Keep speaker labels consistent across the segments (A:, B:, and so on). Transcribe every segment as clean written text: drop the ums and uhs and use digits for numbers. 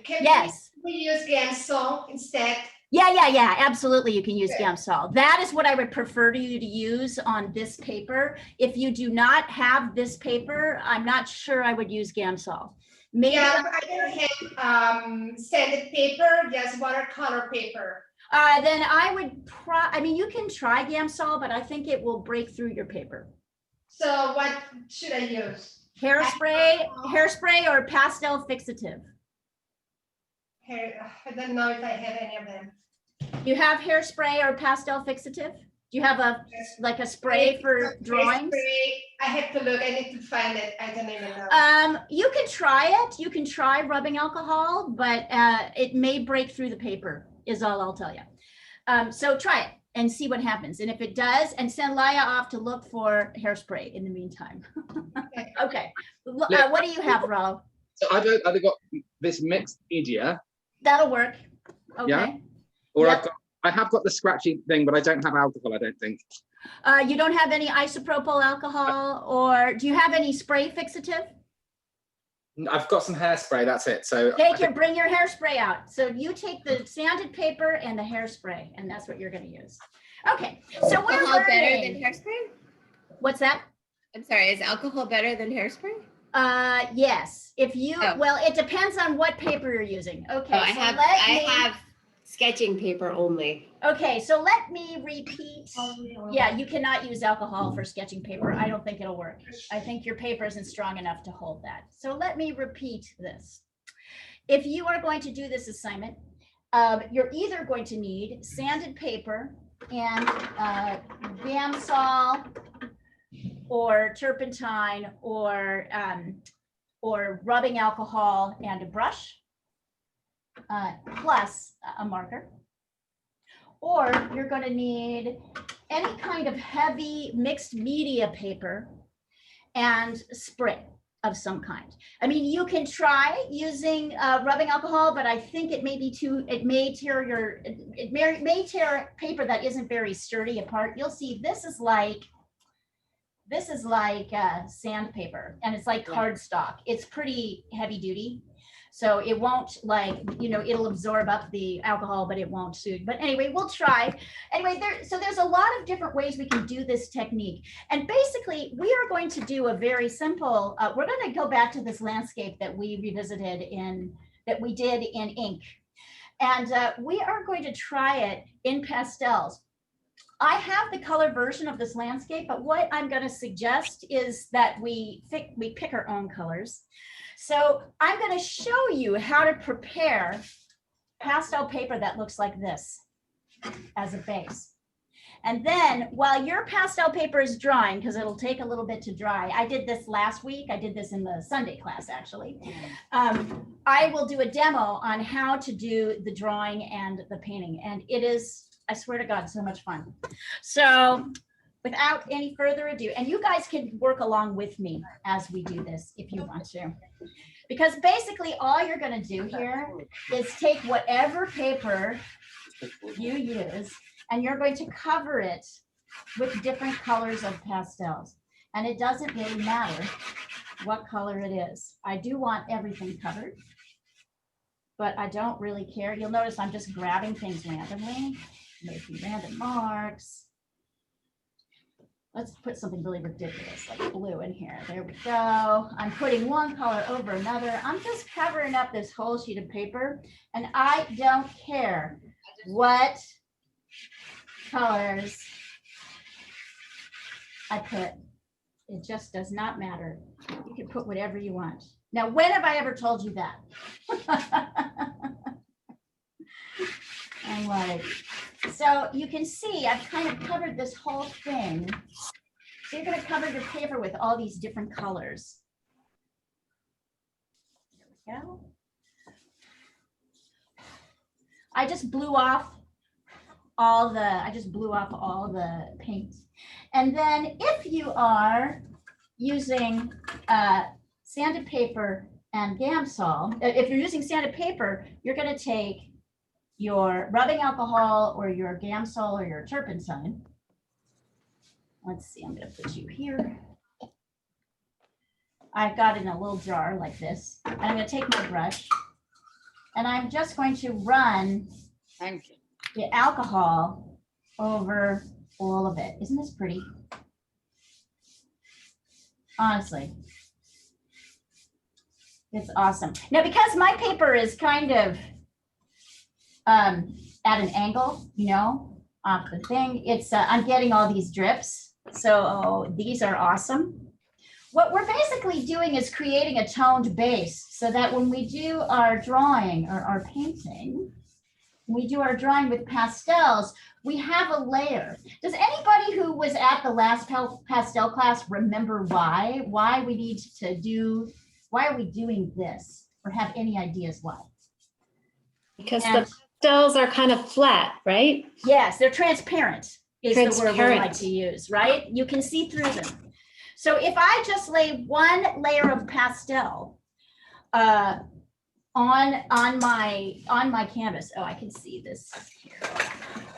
A: Yes.
B: We use Gamsol instead?
A: Yeah, absolutely. You can use Gamsol. That is what I would prefer to you to use on this paper. If you do not have this paper, I'm not sure I would use Gamsol. Maybe
B: I don't have sanded paper, just watercolor paper.
A: Then I would I mean, you can try Gamsol, but I think it will break through your paper.
B: So what should I use?
A: Hairspray or pastel fixative?
B: I don't know if I have any of them.
A: You have hairspray or pastel fixative? Do you have a spray for drawings?
B: I have to look. I need to find it. I don't even know.
A: You can try it. You can try rubbing alcohol, but it may break through the paper, is all I'll tell you. So try it and see what happens. And if it does, and send Laia off to look for hairspray in the meantime. Okay. What do you have, Rollo?
C: So I've got this mixed media.
A: That'll work. Okay.
C: Yeah. Or I have got the scratchy thing, but I don't have alcohol, I don't think.
A: You don't have any isopropyl alcohol, or do you have any spray fixative?
C: I've got some hairspray, that's it. So
A: bring your hairspray out. So you take the sanded paper and the hairspray, and that's what you're going to use. Okay. So we're
D: alcohol better than hairspray?
A: What's that?
D: I'm sorry, is alcohol better than hairspray?
A: Yes. If you well, it depends on what paper you're using. Okay.
D: I have sketching paper only.
A: Okay, so let me repeat. Yeah, you cannot use alcohol for sketching paper. I don't think it'll work. I think your paper isn't strong enough to hold that. So let me repeat this. If you are going to do this assignment, you're either going to need sanded paper and Gamsol or turpentine or rubbing alcohol and a brush. Plus a marker, or you're going to need any kind of heavy mixed media paper and spray of some kind. I mean, you can try using rubbing alcohol, but I think it may be it may tear paper that isn't very sturdy apart. You'll see this is like sandpaper, and it's like cardstock. It's pretty heavy duty. So it won't it'll absorb up the alcohol, but it won't soothe. But anyway, we'll try. Anyway, there's a lot of different ways we can do this technique. And basically, we are going to do a very simple, we're going to go back to this landscape that we revisited that we did in ink. And we are going to try it in pastels. I have the color version of this landscape, but what I'm going to suggest is that we pick our own colors. So I'm going to show you how to prepare pastel paper that looks like this as a base. And then while your pastel paper is drying, because it'll take a little bit to dry, I did this last week. I did this in the Sunday class, actually. I will do a demo on how to do the drawing and the painting. And it is, I swear to God, so much fun. So without any further ado, and you guys can work along with me as we do this if you want to, because basically all you're going to do here is take whatever paper you use and you're going to cover it with different colors of pastels. And it doesn't really matter what color it is. I do want everything covered, but I don't really care. You'll notice I'm just grabbing things randomly, making random marks. Let's put something really ridiculous like blue in here. There we go. I'm putting one color over another. I'm just covering up this whole sheet of paper, and I don't care what colors I put. It just does not matter. You can put whatever you want. Now, when have I ever told you that? I'm like, so you can see I've kind of covered this whole thing. So you're going to cover your paper with all these different colors. There we go. I just blew off all the paint. And then if you are using sanded paper and Gamsol, if you're using sanded paper, you're going to take your rubbing alcohol or your Gamsol or your turpentine. Let's see, I'm going to put you here. I've got it in a little jar like this. And I'm going to take my brush And I'm just going to run
E: Thank you.
A: the alcohol over all of it. Isn't this pretty? Honestly. It's awesome. Now, because my paper is kind of at an angle, you know, off the thing, it's I'm getting all these drips. So these are awesome. What we're basically doing is creating a toned base so that when we do our drawing or our painting, we do our drawing with pastels, we have a layer. Does anybody who was at the last pastel class remember why we need to do, why are we doing this, or have any ideas why?
D: Because
A: And-
D: the pastels are kind of flat, right?
A: Yes, they're transparent is the word we like
D: Transparent.
A: to use, right? You can see through them. So if I just lay one layer of pastel on my canvas, oh, I can see this here.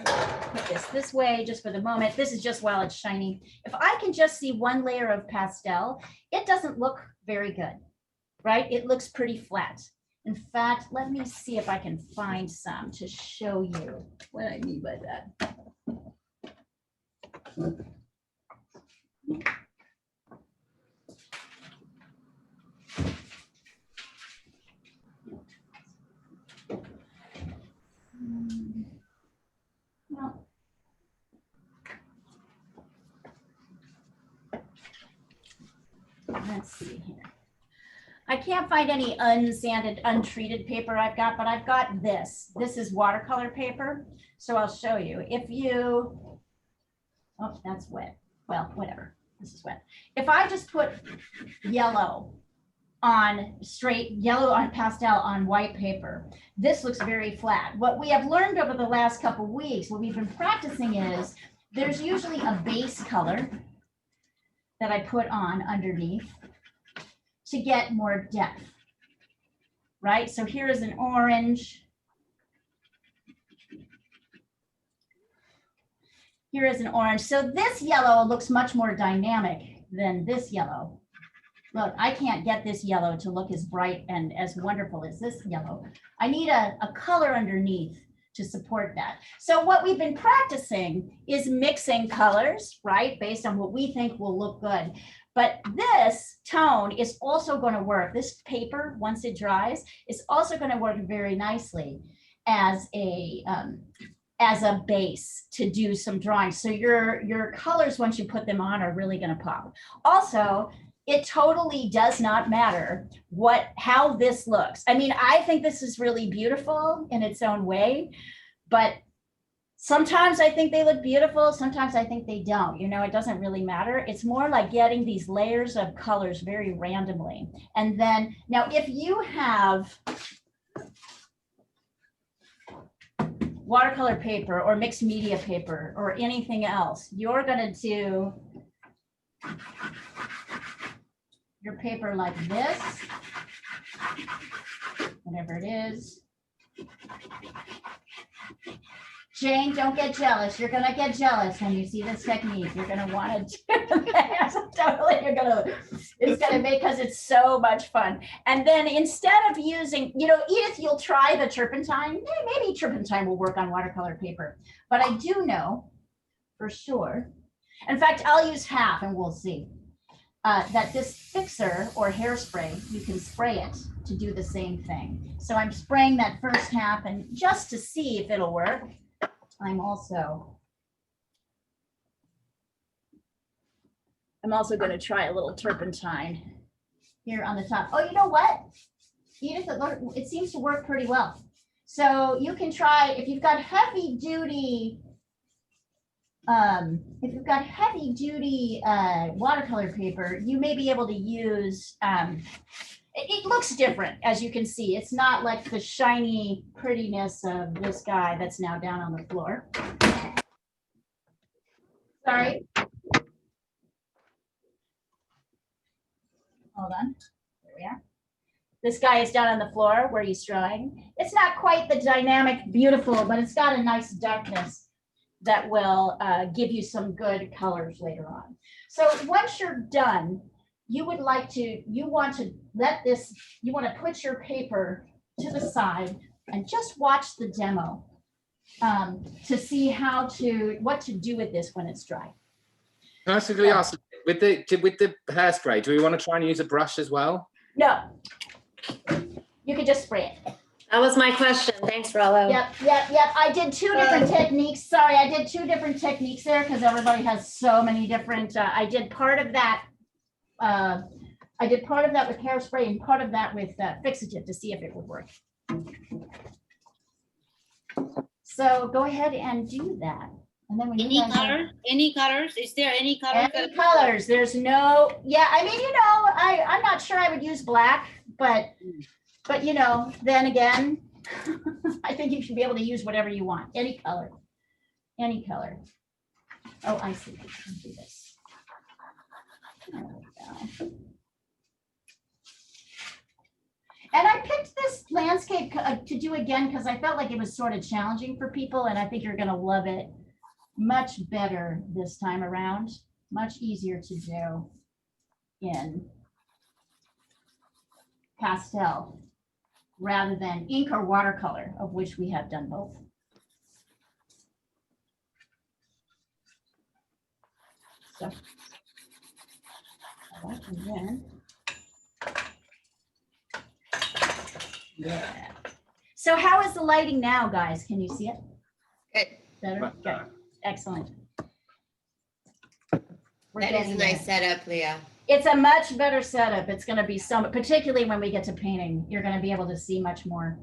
A: Put this way just for the moment. This is just while it's shiny. If I can just see one layer of pastel, it doesn't look very good, right? It looks pretty flat. In fact, let me see if I can find some to show you what I mean by that. Well, let's see here. I can't find any unsanded, untreated paper I've got, but I've got this. This is watercolor paper. So I'll show you. If you, oh, that's wet. Well, whatever. This is wet. If I just put yellow on straight, yellow on pastel on white paper, this looks very flat. What we have learned over the last couple weeks, what we've been practicing is there's usually a base color that I put on underneath to get more depth, right? So here is an orange. Here is an orange. So this yellow looks much more dynamic than this yellow. Look, I can't get this yellow to look as bright and as wonderful as this yellow. I need a color underneath to support that. So what we've been practicing is mixing colors, right? Based on what we think will look good. But this tone is also going to work. This paper, once it dries, is also going to work very nicely as a base to do some drawing. So your colors, once you put them on, are really going to pop. Also, it totally does not matter how this looks. I mean, I think this is really beautiful in its own way, but sometimes I think they look beautiful. Sometimes I think they don't. You know, it doesn't really matter. It's more like getting these layers of colors very randomly. And then now if you have watercolor paper or mixed media paper or anything else, you're going to do your paper like this, whatever it is. Jane, don't get jealous. You're gonna get jealous when you see this technique. You're gonna want to do that. Totally, it's gonna make, because it's so much fun. And then instead of using, you know, Edith, you'll try the turpentine. Maybe turpentine will work on watercolor paper, but I do know for sure. In fact, I'll use half and we'll see. That this fixer or hairspray, you can spray it to do the same thing. So I'm spraying that first half, and just to see if it'll work, I'm also going to try a little turpentine here on the top. Oh, you know what, Edith, it seems to work pretty well. So you can try, if you've got heavy duty watercolor paper, you may be able to use, it looks different, as you can see. It's not like the shiny prettiness of this guy that's now down on the floor. Sorry. Hold on, there we are. This guy is down on the floor where he's drawing. It's not quite the dynamic, beautiful, but it's got a nice darkness that will give you some good colors later on. So once you're done, you want to put your paper to the side and just watch the demo to see what to do with this when it's dry.
C: Can I quickly ask, with the hairspray, do we want to try and use a brush as well?
A: No, you could just spray it.
D: That was my question. Thanks, Rollo.
A: Yep. I did two different techniques. Sorry, I did two different techniques there because everybody has so many different. I did part of that. I did part of that with hairspray and part of that with fixative to see if it would work. So go ahead and do that. And then when
E: Any color? Any colors? Is there any color?
A: Any colors? There's no. Yeah, I mean, I'm not sure I would use black, but then again, I think you should be able to use whatever you want. Any color. Any color. Oh, I see. Let's do this. There we go. And I picked this landscape to do again because I felt like it was sort of challenging for people, and I think you're going to love it much better this time around. Much easier to do in pastel rather than ink or watercolor, of which we have done both. So, and then, yeah. So how is the lighting now, guys? Can you see it?
D: Good.
A: Better? Good. Excellent. We're
D: That is a
A: getting there.
D: nice setup, Leah.
A: It's a much better setup. It's going to be particularly when we get to painting, you're going to be able to see much more.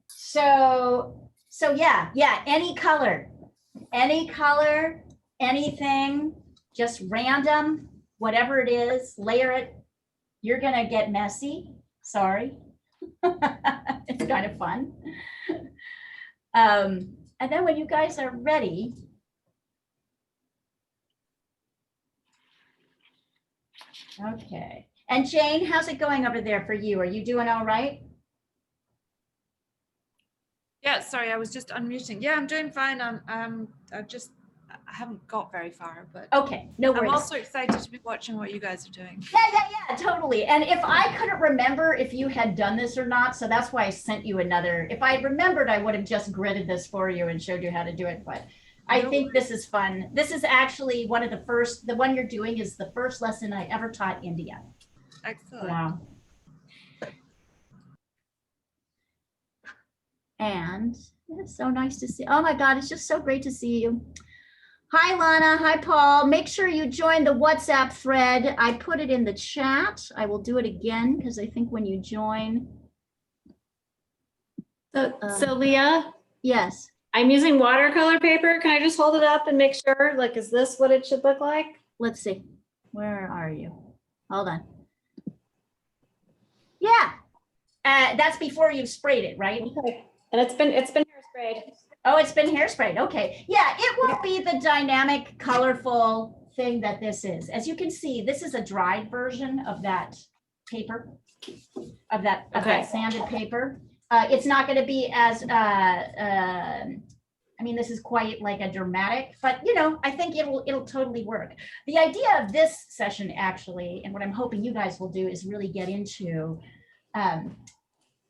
A: So yeah, any color, anything, just random, whatever it is, layer it. You're going to get messy. Sorry. It's kind of fun. And then when you guys are ready, okay. And Jane, how's it going over there for you? Are you doing all right?
F: Yeah, sorry, I was just unmuting. Yeah, I'm doing fine. I haven't got very far, but
A: Okay, no worries.
F: I'm also excited to be watching what you guys are doing.
A: Yeah, totally. And if I couldn't remember if you had done this or not, so that's why I sent you another. If I remembered, I would have just gridded this for you and showed you how to do it. But I think this is fun. This is actually one of the first, the one you're doing is the first lesson I ever taught India.
F: Excellent.
A: Wow. And it's so nice to see. Oh my God, it's just so great to see you. Hi, Lana. Hi, Paul. Make sure you join the WhatsApp thread. I put it in the chat. I will do it again because I think when you join.
D: So Leah,
A: Yes.
D: I'm using watercolor paper. Can I just hold it up and make sure? Like, is this what it should look like?
A: Let's see. Where are you? Hold on. Yeah. That's before you've sprayed it, right?
D: Okay. And it's been hairsprayed.
A: Oh, it's been hairsprayed. Okay. Yeah, it won't be the dynamic, colorful thing that this is. As you can see, this is a dried version of that paper, of that sanded paper. It's not going to be as, I mean, this is quite like a dramatic, but I think it'll totally work. The idea of this session actually, and what I'm hoping you guys will do is really get into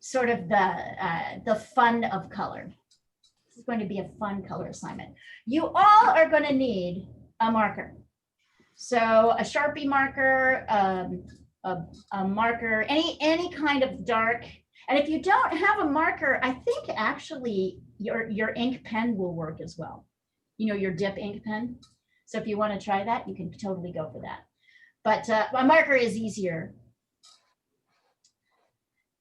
A: sort of the fun of color. This is going to be a fun color assignment. You all are going to need a marker. So a Sharpie marker, a marker, any kind of dark. And if you don't have a marker, I think actually your ink pen will work as well. Your dip ink pen. So if you want to try that, you can totally go for that. But a marker is easier.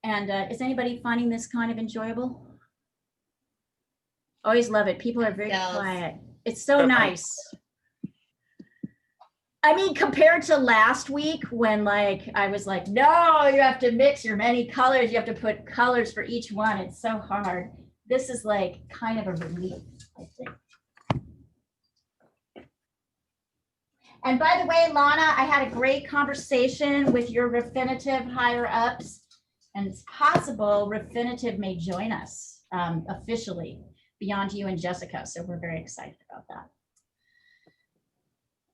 A: And is anybody finding this kind of enjoyable? Always love it. People are very quiet. It's so nice. I mean, compared to last week when I was like, no, you have to mix your many colors. You have to put colors for each one. It's so hard. This is like kind of a relief, I think. And by the way, Lana, I had a great conversation with your Refinitiv higher ups. And it's possible Refinitiv may join us officially beyond you and Jessica. So we're very excited about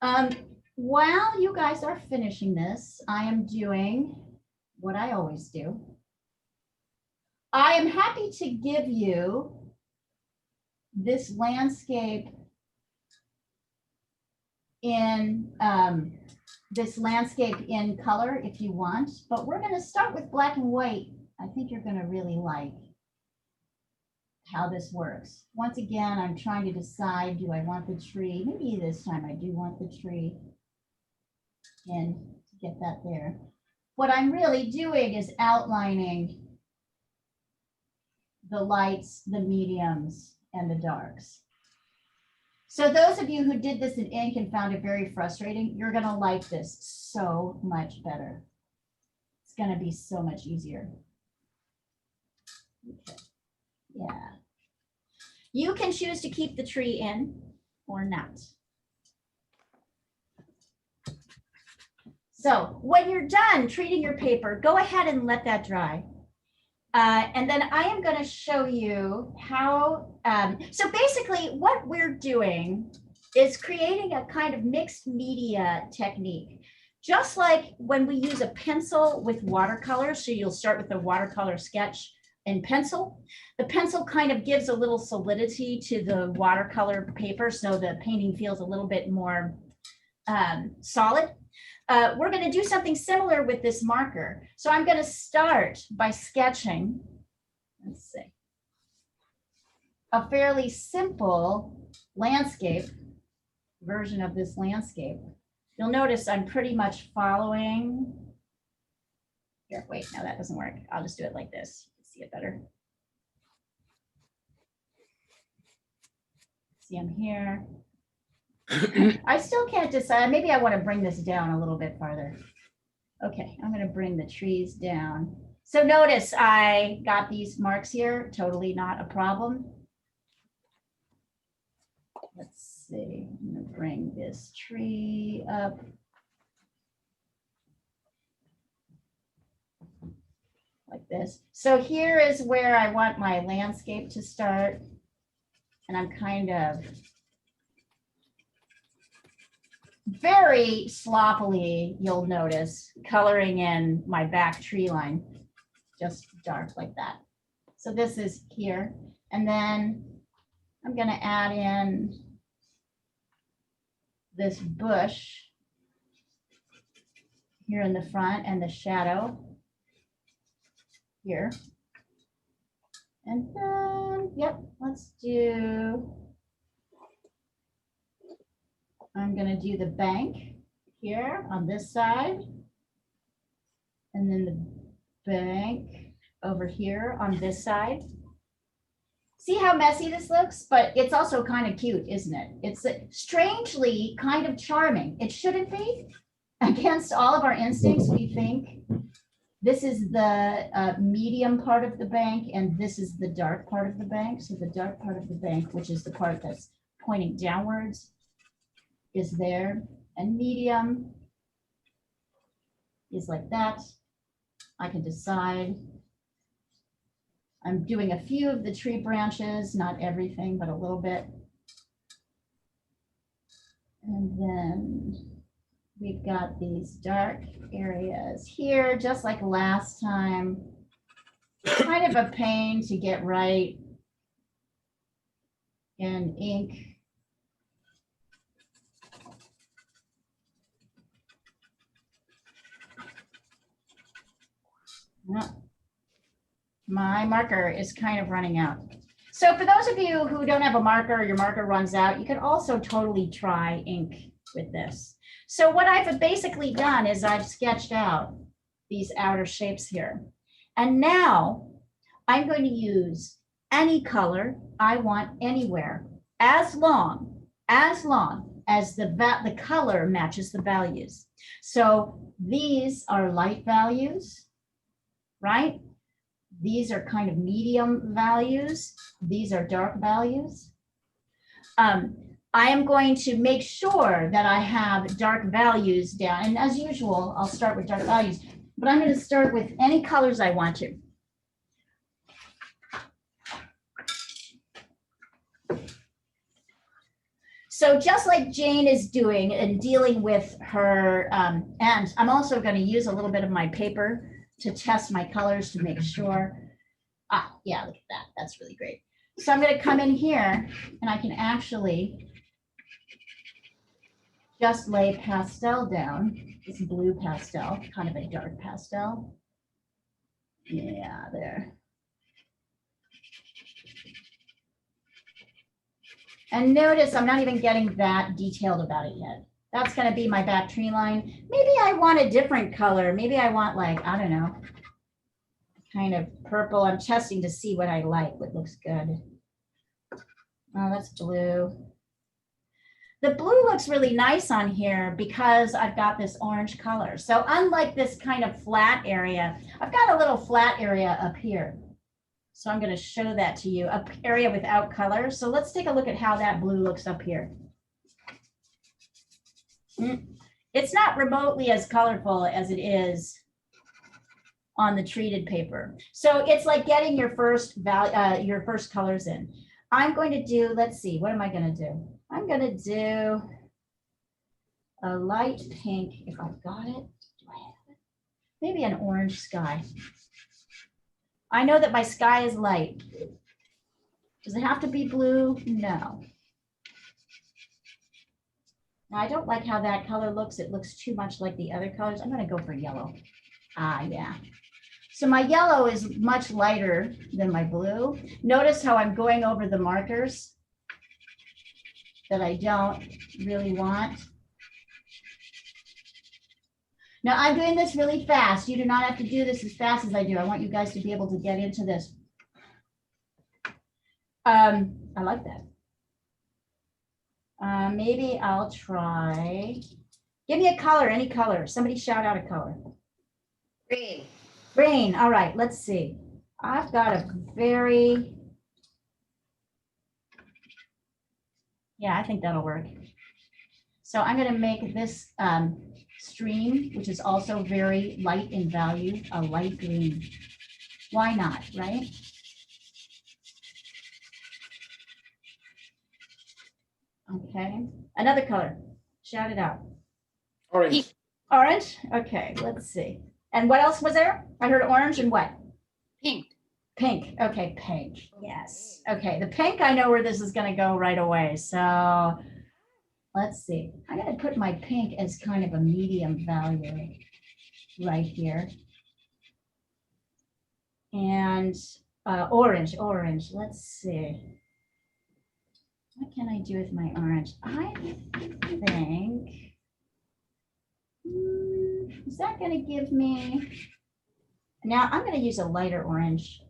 A: that. While you guys are finishing this, I am doing what I always do. I am happy to give you this landscape in color if you want, but we're going to start with black and white. I think you're going to really like how this works. Once again, I'm trying to decide, do I want the tree? Maybe this time I do want the tree in to get that there. What I'm really doing is outlining the lights, the mediums, and the darks. So those of you who did this in ink and found it very frustrating, you're going to like this so much better. It's going to be so much easier. Okay. Yeah. You can choose to keep the tree in or not. So when you're done treating your paper, go ahead and let that dry. And then I am going to show you how, so basically what we're doing is creating a kind of mixed media technique. Just like when we use a pencil with watercolor, so you'll start with a watercolor sketch in pencil. The pencil kind of gives a little solidity to the watercolor paper, so the painting feels a little bit more solid. We're going to do something similar with this marker. So I'm going to start by sketching, let's see, a fairly simple landscape version of this landscape. You'll notice I'm pretty much following. Here, wait, no, that doesn't work. I'll just do it like this. See it better. See, I'm here. I still can't decide. Maybe I want to bring this down a little bit farther. Okay, I'm going to bring the trees down. So notice I got these marks here. Totally not a problem. Let's see. I'm going to bring this tree up. Like this. So here is where I want my landscape to start. And I'm kind of very sloppily, you'll notice, coloring in my back tree line, just dark like that. So this is here. And then I'm going to add in this bush here in the front and the shadow here. And then, yep, let's do, I'm going to do the bank here on this side. And then the bank over here on this side. See how messy this looks? But it's also kind of cute, isn't it? It's strangely kind of charming. It shouldn't be. Against all of our instincts, we think this is the medium part of the bank, and this is the dark part of the bank. So the dark part of the bank, which is the part that's pointing downwards, is there, and medium is like that. I can decide. I'm doing a few of the tree branches, not everything, but a little bit. And then we've got these dark areas here, just like last time. Kind of a pain to get right in ink. My marker is kind of running out. So for those of you who don't have a marker, your marker runs out, you can also totally try ink with this. So what I've basically done is I've sketched out these outer shapes here. And now I'm going to use any color I want anywhere, as long as the color matches the values. So these are light values, right? These are kind of medium values. These are dark values. I am going to make sure that I have dark values down. And as usual, I'll start with dark values, but I'm going to start with any colors I want to. So just like Jane is doing and dealing with her, and I'm also going to use a little bit of my paper to test my colors to make sure. Ah, yeah, look at that. That's really great. So I'm gonna come in here and I can actually just lay pastel down. This blue pastel, kind of a dark pastel. Yeah, there. And notice I'm not even getting that detailed about it yet. That's gonna be my back tree line. Maybe I want a different color. Maybe I want like, I don't know, kind of purple. I'm testing to see what I like, what looks good. Oh, that's blue. The blue looks really nice on here because I've got this orange color. So unlike this kind of flat area, I've got a little flat area up here. So I'm going to show that to you, an area without color. So let's take a look at how that blue looks up here. It's not remotely as colorful as it is on the treated paper. So it's like getting your first colors in. I'm going to do, let's see, what am I going to do? I'm going to do a light pink, if I've got it. Do I have it? Maybe an orange sky. I know that my sky is light. Does it have to be blue? No. Now, I don't like how that color looks. It looks too much like the other colors. I'm going to go for yellow. Ah, yeah. So my yellow is much lighter than my blue. Notice how I'm going over the markers that I don't really want. Now I'm doing this really fast. You do not have to do this as fast as I do. I want you guys to be able to get into this. I like that. Maybe I'll try. Give me a color, any color. Somebody shout out a color.
B: Green.
A: Green. All right, let's see. I've got a very, yeah, I think that'll work. So I'm going to make this stream, which is also very light in value, a light green. Why not, right? Okay, another color. Shout it out.
C: Orange.
A: Orange? Okay, let's see. And what else was there? I heard orange and what?
E: Pink.
A: Pink. Okay, pink. Yes. Okay, the pink, I know where this is going to go right away. So let's see. I'm going to put my pink as kind of a medium value right here. And orange. Let's see. What can I do with my orange? I think, is that going to give me, now I'm going to use a lighter orange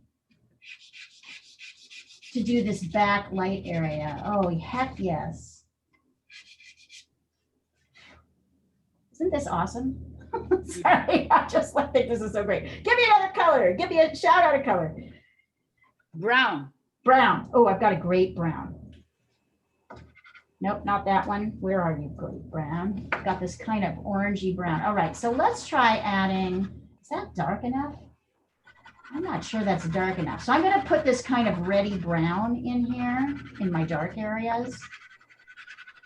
A: to do this back light area. Oh, heck yes. Isn't this awesome? Sorry, I just think this is so great. Give me another color. Give me a shout out of color.
E: Brown.
A: Brown. Oh, I've got a great brown. Nope, not that one. Where are you, great brown? Got this kind of orangey brown. All right, so let's try adding, is that dark enough? I'm not sure that's dark enough. So I'm going to put this kind of reddy brown in here in my dark areas.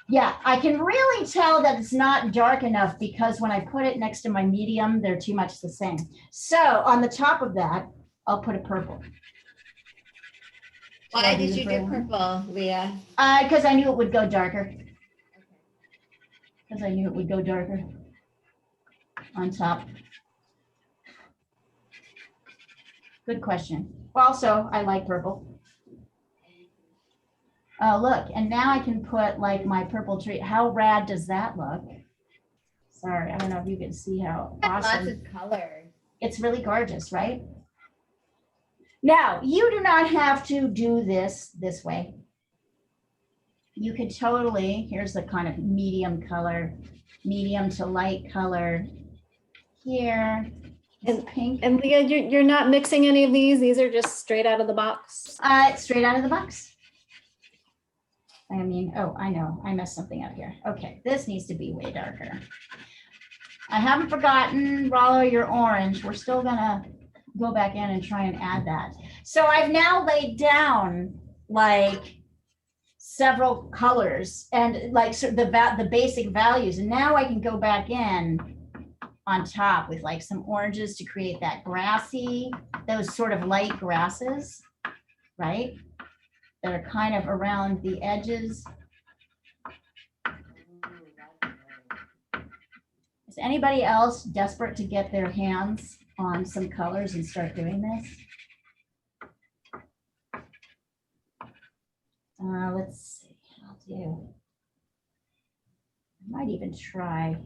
A: Yeah, I can really tell that it's not dark enough because when I put it next to my medium, they're too much the same. So on the top of that, I'll put a purple.
G: Why did you do purple, Leah?
A: Because I knew it would go darker. Because I knew it would go darker on top. Good question. Also, I like purple. Oh, look, and now I can put like my purple tree. How rad does that look? Sorry, I don't know if you can see how awesome.
G: Lots of color.
A: It's really gorgeous, right? Now, you do not have to do this way. You could totally, here's the kind of medium color, medium to light color here. And pink.
D: And Leah, you're not mixing any of these. These are just straight out of the box.
A: Straight out of the box. I mean, oh, I know, I messed something up here. Okay, this needs to be way darker. I haven't forgotten, Rollo, your orange. We're still gonna go back in and try and add that. So I've now laid down like several colors and like the basic values. And now I can go back in on top with like some oranges to create that grassy, those sort of light grasses, right? That are kind of around the edges. Is anybody else desperate to get their hands on some colors and start doing this? Let's see, I'll do. I might even try.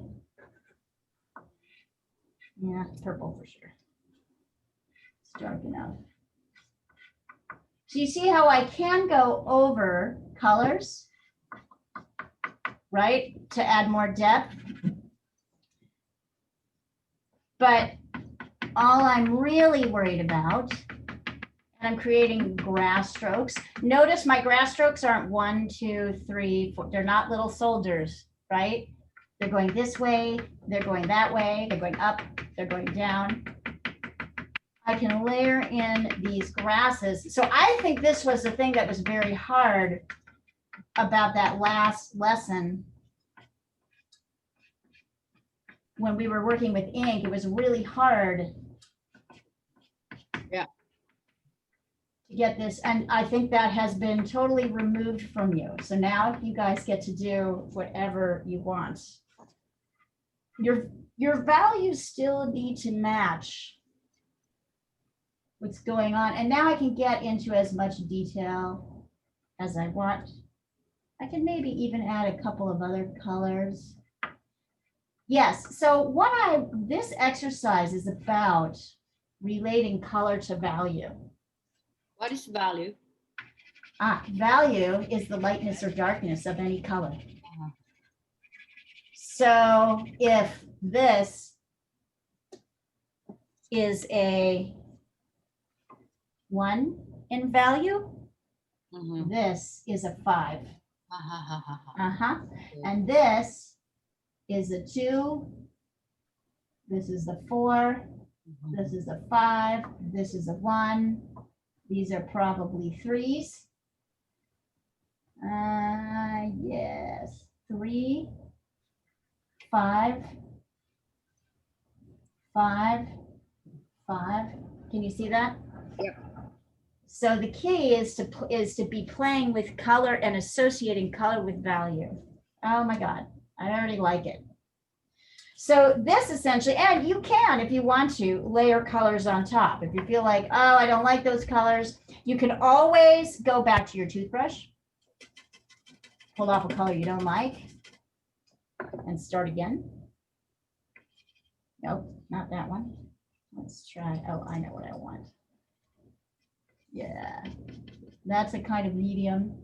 A: Yeah, purple for sure. It's dark enough. So you see how I can go over colors, right? To add more depth. But all I'm really worried about, and I'm creating grass strokes. Notice my grass strokes aren't 1, 2, 3, 4. They're not little soldiers, right? They're going this way, they're going that way, they're going up, they're going down. I can layer in these grasses. So I think this was the thing that was very hard about that last lesson. When we were working with ink, it was really hard.
E: Yeah.
A: To get this, and I think that has been totally removed from you. So now you guys get to do whatever you want. Your values still need to match what's going on. And now I can get into as much detail as I want. I can maybe even add a couple of other colors. Yes, so this exercise is about relating color to value.
E: What is value?
A: Value is the lightness or darkness of any color. So if this is a 1 in value, this is a 5. And this is a 2. This is a 4. This is a 5. This is a 1. These are probably 3s. Yes, 3, 5, 5, 5. Can you see that?
E: Yep.
A: So the key is to be playing with color and associating color with value. Oh my God, I already like it. So this essentially, and you can, if you want to, layer colors on top. If you feel like, oh, I don't like those colors, you can always go back to your toothbrush, pull off a color you don't like, and start again. Nope, not that one. Let's try, oh, I know what I want. Yeah, that's a kind of medium.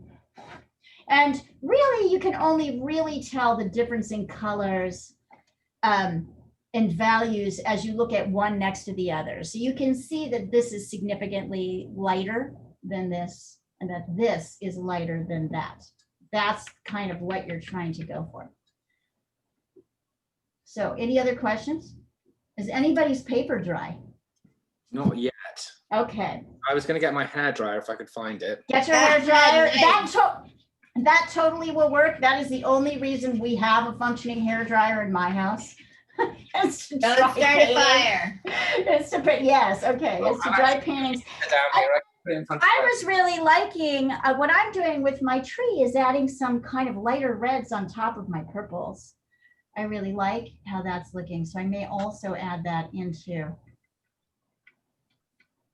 A: And really, you can only really tell the difference in colors and values as you look at one next to the other. So you can see that this is significantly lighter than this, and that this is lighter than that. That's kind of what you're trying to go for. So any other questions? Is anybody's paper dry?
C: Not yet.
A: Okay.
C: I was going to get my hairdryer if I could find it.
A: Get your hair dryer. That totally will work. That is the only reason we have a functioning hair dryer in my house. It's to
G: Don't
A: dry
G: start a
A: paintings.
G: fire.
A: It's to put, yes, okay. It's to dry paintings.
C: Down here, I can put it in front of
A: I
C: you.
A: was really liking what I'm doing with my tree is adding some kind of lighter reds on top of my purples. I really like how that's looking. So I may also add that into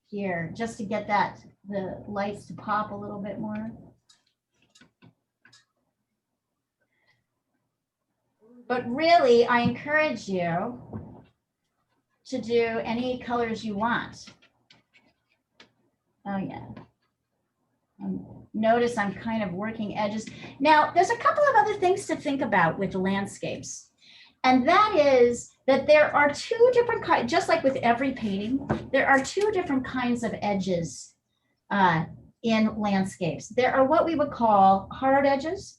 A: here just to get the lights to pop a little bit more. But really, I encourage you to do any colors you want. Oh yeah. Notice I'm kind of working edges. Now, there's a couple of other things to think about with landscapes. And that is that there are 2 different kinds, just like with every painting, there are 2 different kinds of edges in landscapes. There are what we would call hard edges,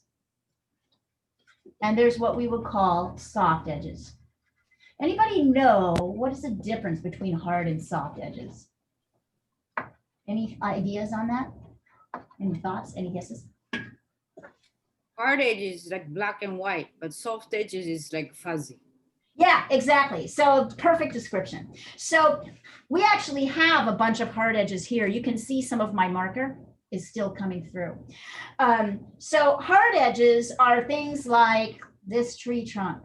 A: and there's what we would call soft edges. Anybody know what is the difference between hard and soft edges? Any ideas on that? Any thoughts? Any guesses?
E: Hard edges is like black and white, but soft edges is like fuzzy.
A: Yeah, exactly. So perfect description. So we actually have a bunch of hard edges here. You can see some of my marker is still coming through. So hard edges are things like this tree trunk,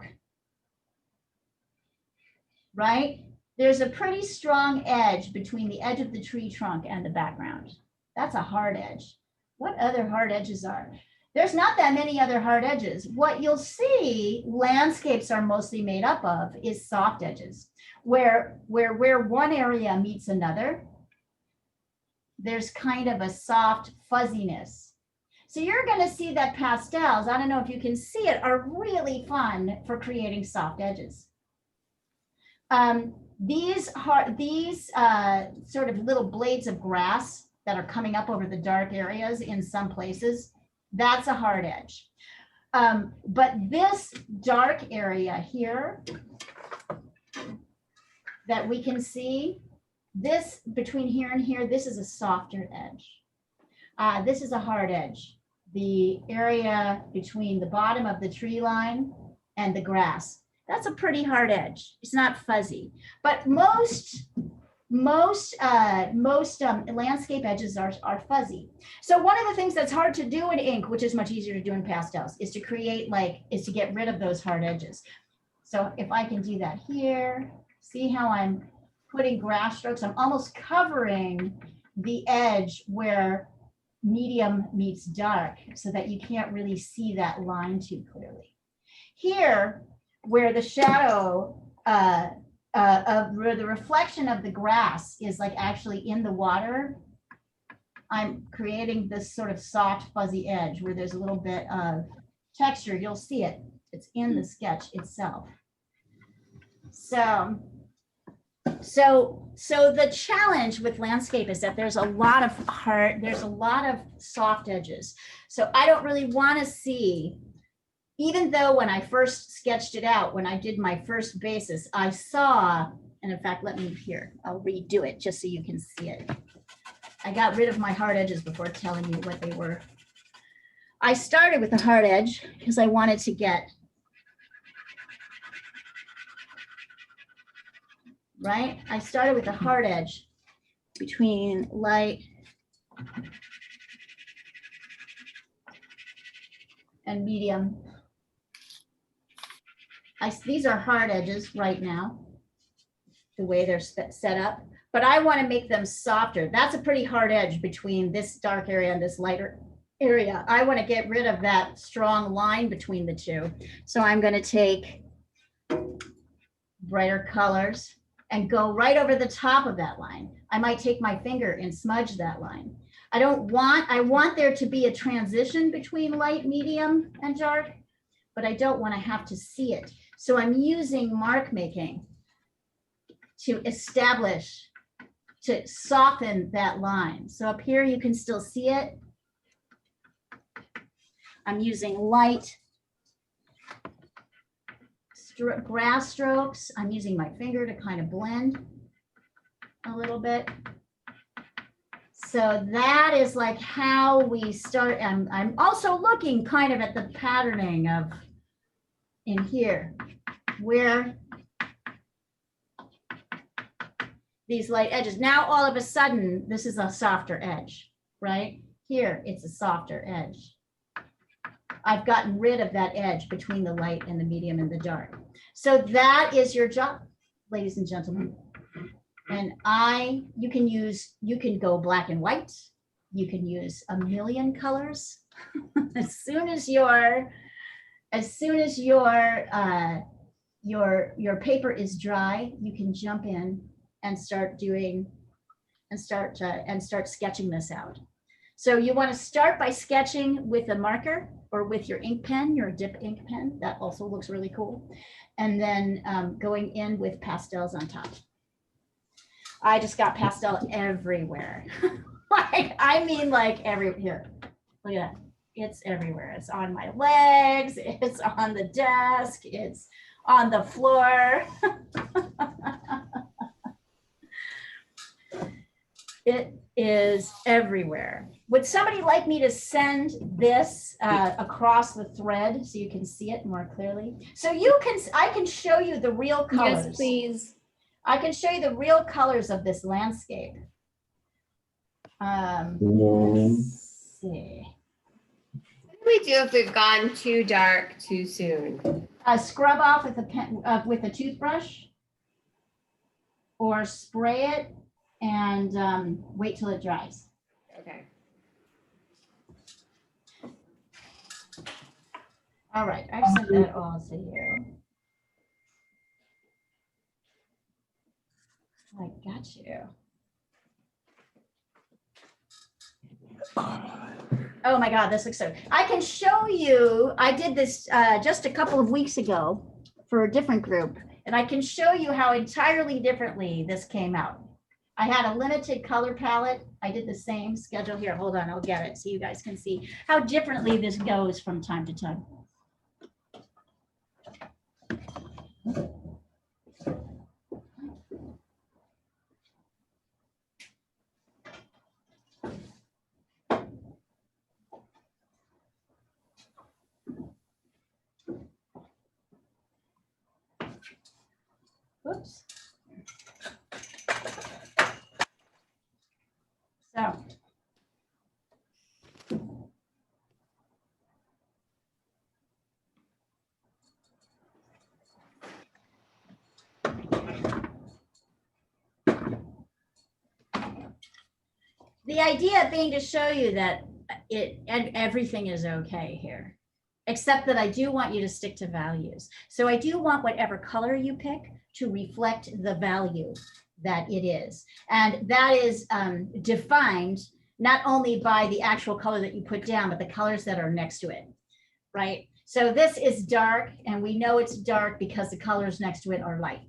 A: right? There's a pretty strong edge between the edge of the tree trunk and the background. That's a hard edge. What other hard edges are? There's not that many other hard edges. What you'll see landscapes are mostly made up of is soft edges, where one area meets another, there's kind of a soft fuzziness. So you're going to see that pastels, I don't know if you can see it, are really fun for creating soft edges. These sort of little blades of grass that are coming up over the dark areas in some places, that's a hard edge. But this dark area here that we can see, this between here and here, this is a softer edge. This is a hard edge. The area between the bottom of the tree line and the grass, that's a pretty hard edge. It's not fuzzy, but most landscape edges are fuzzy. So one of the things that's hard to do in ink, which is much easier to do in pastels, is to get rid of those hard edges. So if I can do that here, see how I'm putting grass strokes, I'm almost covering the edge where medium meets dark so that you can't really see that line too clearly. Here, where the shadow where the reflection of the grass is like actually in the water, I'm creating this sort of soft fuzzy edge where there's a little bit of texture. You'll see it. It's in the sketch itself. So the challenge with landscape is that there's a lot of soft edges. So I don't really want to see, even though when I first sketched it out, when I did my first basis, I saw, and in fact, I'll redo it just so you can see it. I got rid of my hard edges before telling you what they were. I started with a hard edge because I wanted to get, right? I started with a hard edge between light and medium. These are hard edges right now, the way they're set up, but I want to make them softer. That's a pretty hard edge between this dark area and this lighter area. I want to get rid of that strong line between the two. So I'm going to take brighter colors and go right over the top of that line. I might take my finger and smudge that line. I want there to be a transition between light, medium, and dark, but I don't want to have to see it. So I'm using mark making to soften that line. So up here, you can still see it. I'm using light grass strokes. I'm using my finger to kind of blend a little bit. So that is like how we start. I'm also looking kind of at the patterning of in here, where these light edges. Now, all of a sudden, this is a softer edge, right? Here, it's a softer edge. I've gotten rid of that edge between the light and the medium and the dark. So that is your job, ladies and gentlemen. And you can go black and white. You can use a million colors. As soon as your paper is dry, you can jump in and start sketching this out. So you want to start by sketching with a marker or with your ink pen, your dip ink pen. That also looks really cool. And then going in with pastels on top. I just got pastel everywhere. Here, look at that. It's everywhere. It's on my legs. It's on the desk. It's on the floor. It is everywhere. Would somebody like me to send this across the thread so you can see it more clearly? So I can show you the real colors.
D: Yes, please.
A: I can show you the real colors of this landscape. Let's see.
G: What do we do if we've gone too dark too soon?
A: Scrub off with a pen, with a toothbrush, or spray it and wait till it dries.
G: Okay.
A: All right, I've sent that all to you. I got you. Oh my God, this looks so, I can show you, I did this just a couple of weeks ago for a different group, and I can show you how entirely differently this came out. I had a limited color palette. I did the same schedule here. Hold on, I'll get it so you guys can see how differently this goes from time to time. Whoops. So. The idea being to show you that everything is okay here, except that I do want you to stick to values. So I do want whatever color you pick to reflect the value that it is. And that is defined not only by the actual color that you put down, but the colors that are next to it, right? So this is dark, and we know it's dark because the colors next to it are light.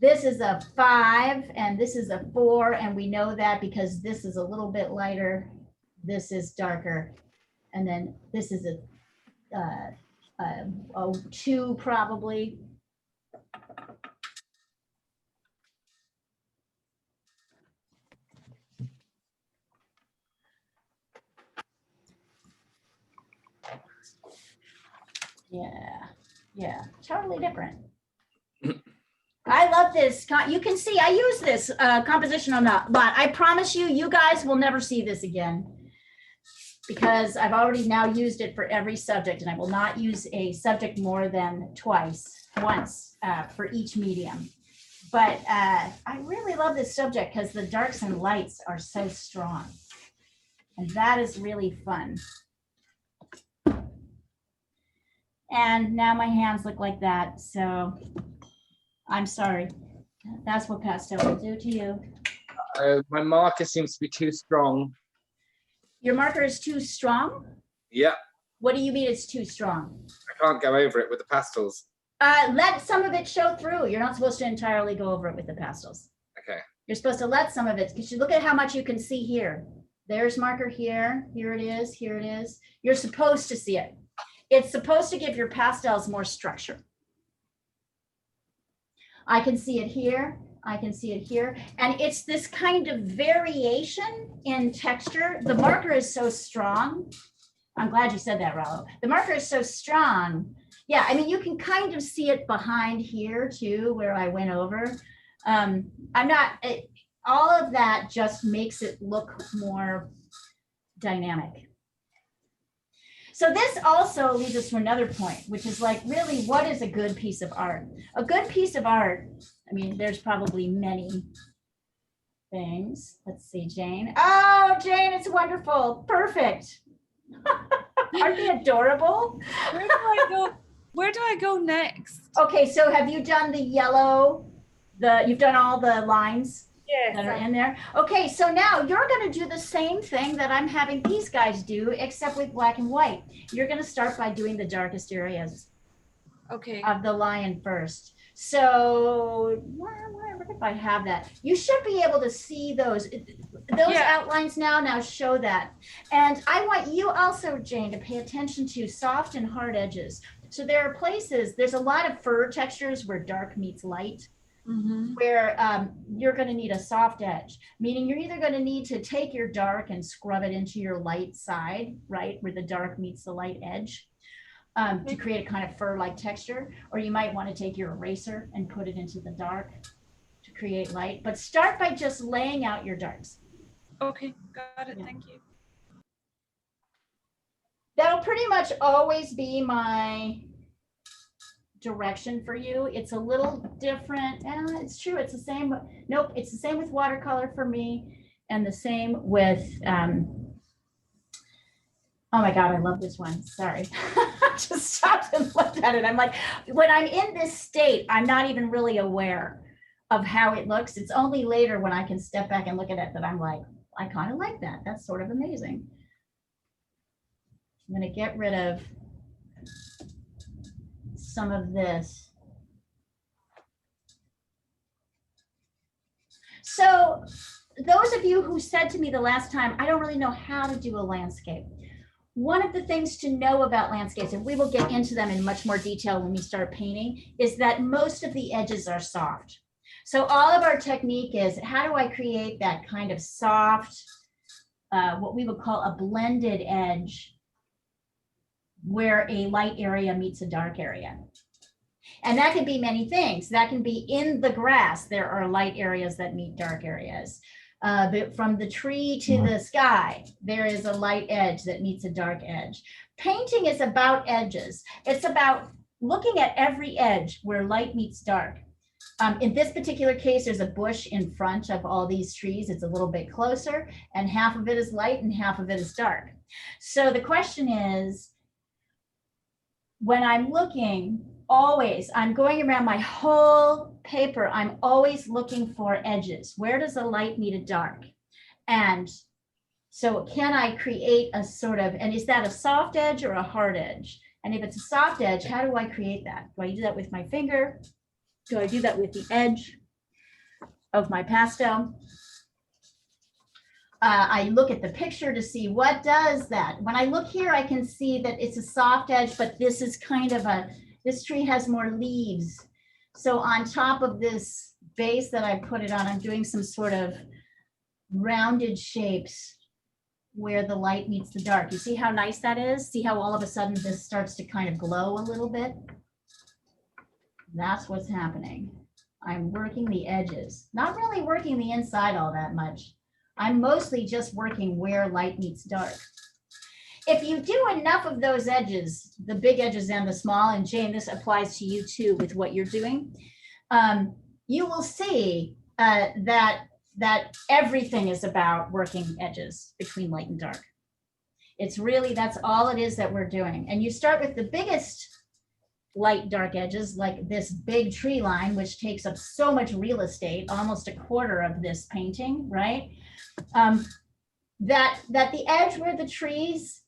A: This is a 5 and this is a 4, and we know that because this is a little bit lighter, this is darker, and then this is a 2 probably. Yeah, totally different. I love this. You can see I use this composition a lot. I promise you, you guys will never see this again because I've already now used it for every subject, and I will not use a subject more than once for each medium. But I really love this subject because the darks and lights are so strong, and that is really fun. And now my hands look like that, so I'm sorry. That's what pastel will do to you.
C: My marker seems to be too strong.
A: Your marker is too strong?
C: Yeah,
A: What do you mean it's too strong?
C: I can't go over it with the pastels.
A: Let some of it show through. You're not supposed to entirely go over it with the pastels.
C: Okay.
A: You're supposed to let some of it, because you look at how much you can see here. There's marker here. Here it is. Here it is. You're supposed to see it. It's supposed to give your pastels more structure. I can see it here. I can see it here. And it's this kind of variation in texture. The marker is so strong. I'm glad you said that, Rollo. The marker is so strong. Yeah, I mean, you can kind of see it behind here too, where I went over. All of that just makes it look more dynamic. So this also leads us to another point, which is like, really, what is a good piece of art? A good piece of art, I mean, there's probably many things. Let's see, Jane. Oh, Jane, it's wonderful. Perfect. Aren't they adorable?
F: Where do I go? Where do I go next?
A: Okay, so have you done the yellow? You've done all the lines? That are in there. Okay, so now you're going to do the same thing that I'm having these guys do, except with black and white. You're going to start by doing the darkest areas of the lion first. So where if I have that? You should be able to see those outlines now. Now show that. And I want you also, Jane, to pay attention to soft and hard edges. So there are places, there's a lot of fur textures where dark meets light. where you're going to need a soft edge, meaning you're either going to need to take your dark and scrub it into your light side, right, where the dark meets the light edge, to create a kind of fur-like texture, or you might want to take your eraser and put it into the dark to create light. But start by just laying out your darks.
F: Okay, got it.
A: Yeah.
F: Thank you.
A: That'll pretty much always be my direction for you. It's a little different. It's true. It's the same. Nope. It's the same with watercolor for me, and the same with, oh my God, I love this one. Sorry. Just stopped and looked at it. I'm like, when I'm in this state, I'm not even really aware of how it looks. It's only later when I can step back and look at it that I'm like, I kind of like that. That's sort of amazing. I'm going to get rid of some of this. So those of you who said to me the last time, I don't really know how to do a landscape. One of the things to know about landscapes, and we will get into them in much more detail when we start painting, is that most of the edges are soft. So all of our technique is, how do I create that kind of soft, what we would call a blended edge, where a light area meets a dark area. And that can be many things. That can be in the grass, there are light areas that meet dark areas. But from the tree to the sky, there is a light edge that meets a dark edge. Painting is about edges. It's about looking at every edge where light meets dark. In this particular case, there's a bush in front of all these trees. It's a little bit closer, and half of it is light and half of it is dark. So the question is, when I'm looking, always, I'm going around my whole paper, I'm always looking for edges. Where does a light meet a dark? And so can I create a sort of, and is that a soft edge or a hard edge? And if it's a soft edge, how do I create that? Do I do that with my finger? Do I do that with the edge of my pastel? I look at the picture to see what does that. When I look here, I can see that it's a soft edge, but this is kind of a, this tree has more leaves. So on top of this base that I put it on, I'm doing some sort of rounded shapes where the light meets the dark. You see how nice that is? See how all of a sudden this starts to kind of glow a little bit? That's what's happening. I'm working the edges, not really working the inside all that much. I'm mostly just working where light meets dark. If you do enough of those edges, the big edges and the small, and Jane, this applies to you too with what you're doing, you will see that everything is about working edges between light and dark. It's really, that's all it is that we're doing. And you start with the biggest light dark edges, like this big tree line, which takes up so much real estate, almost a quarter of this painting, right? That the edge where the trees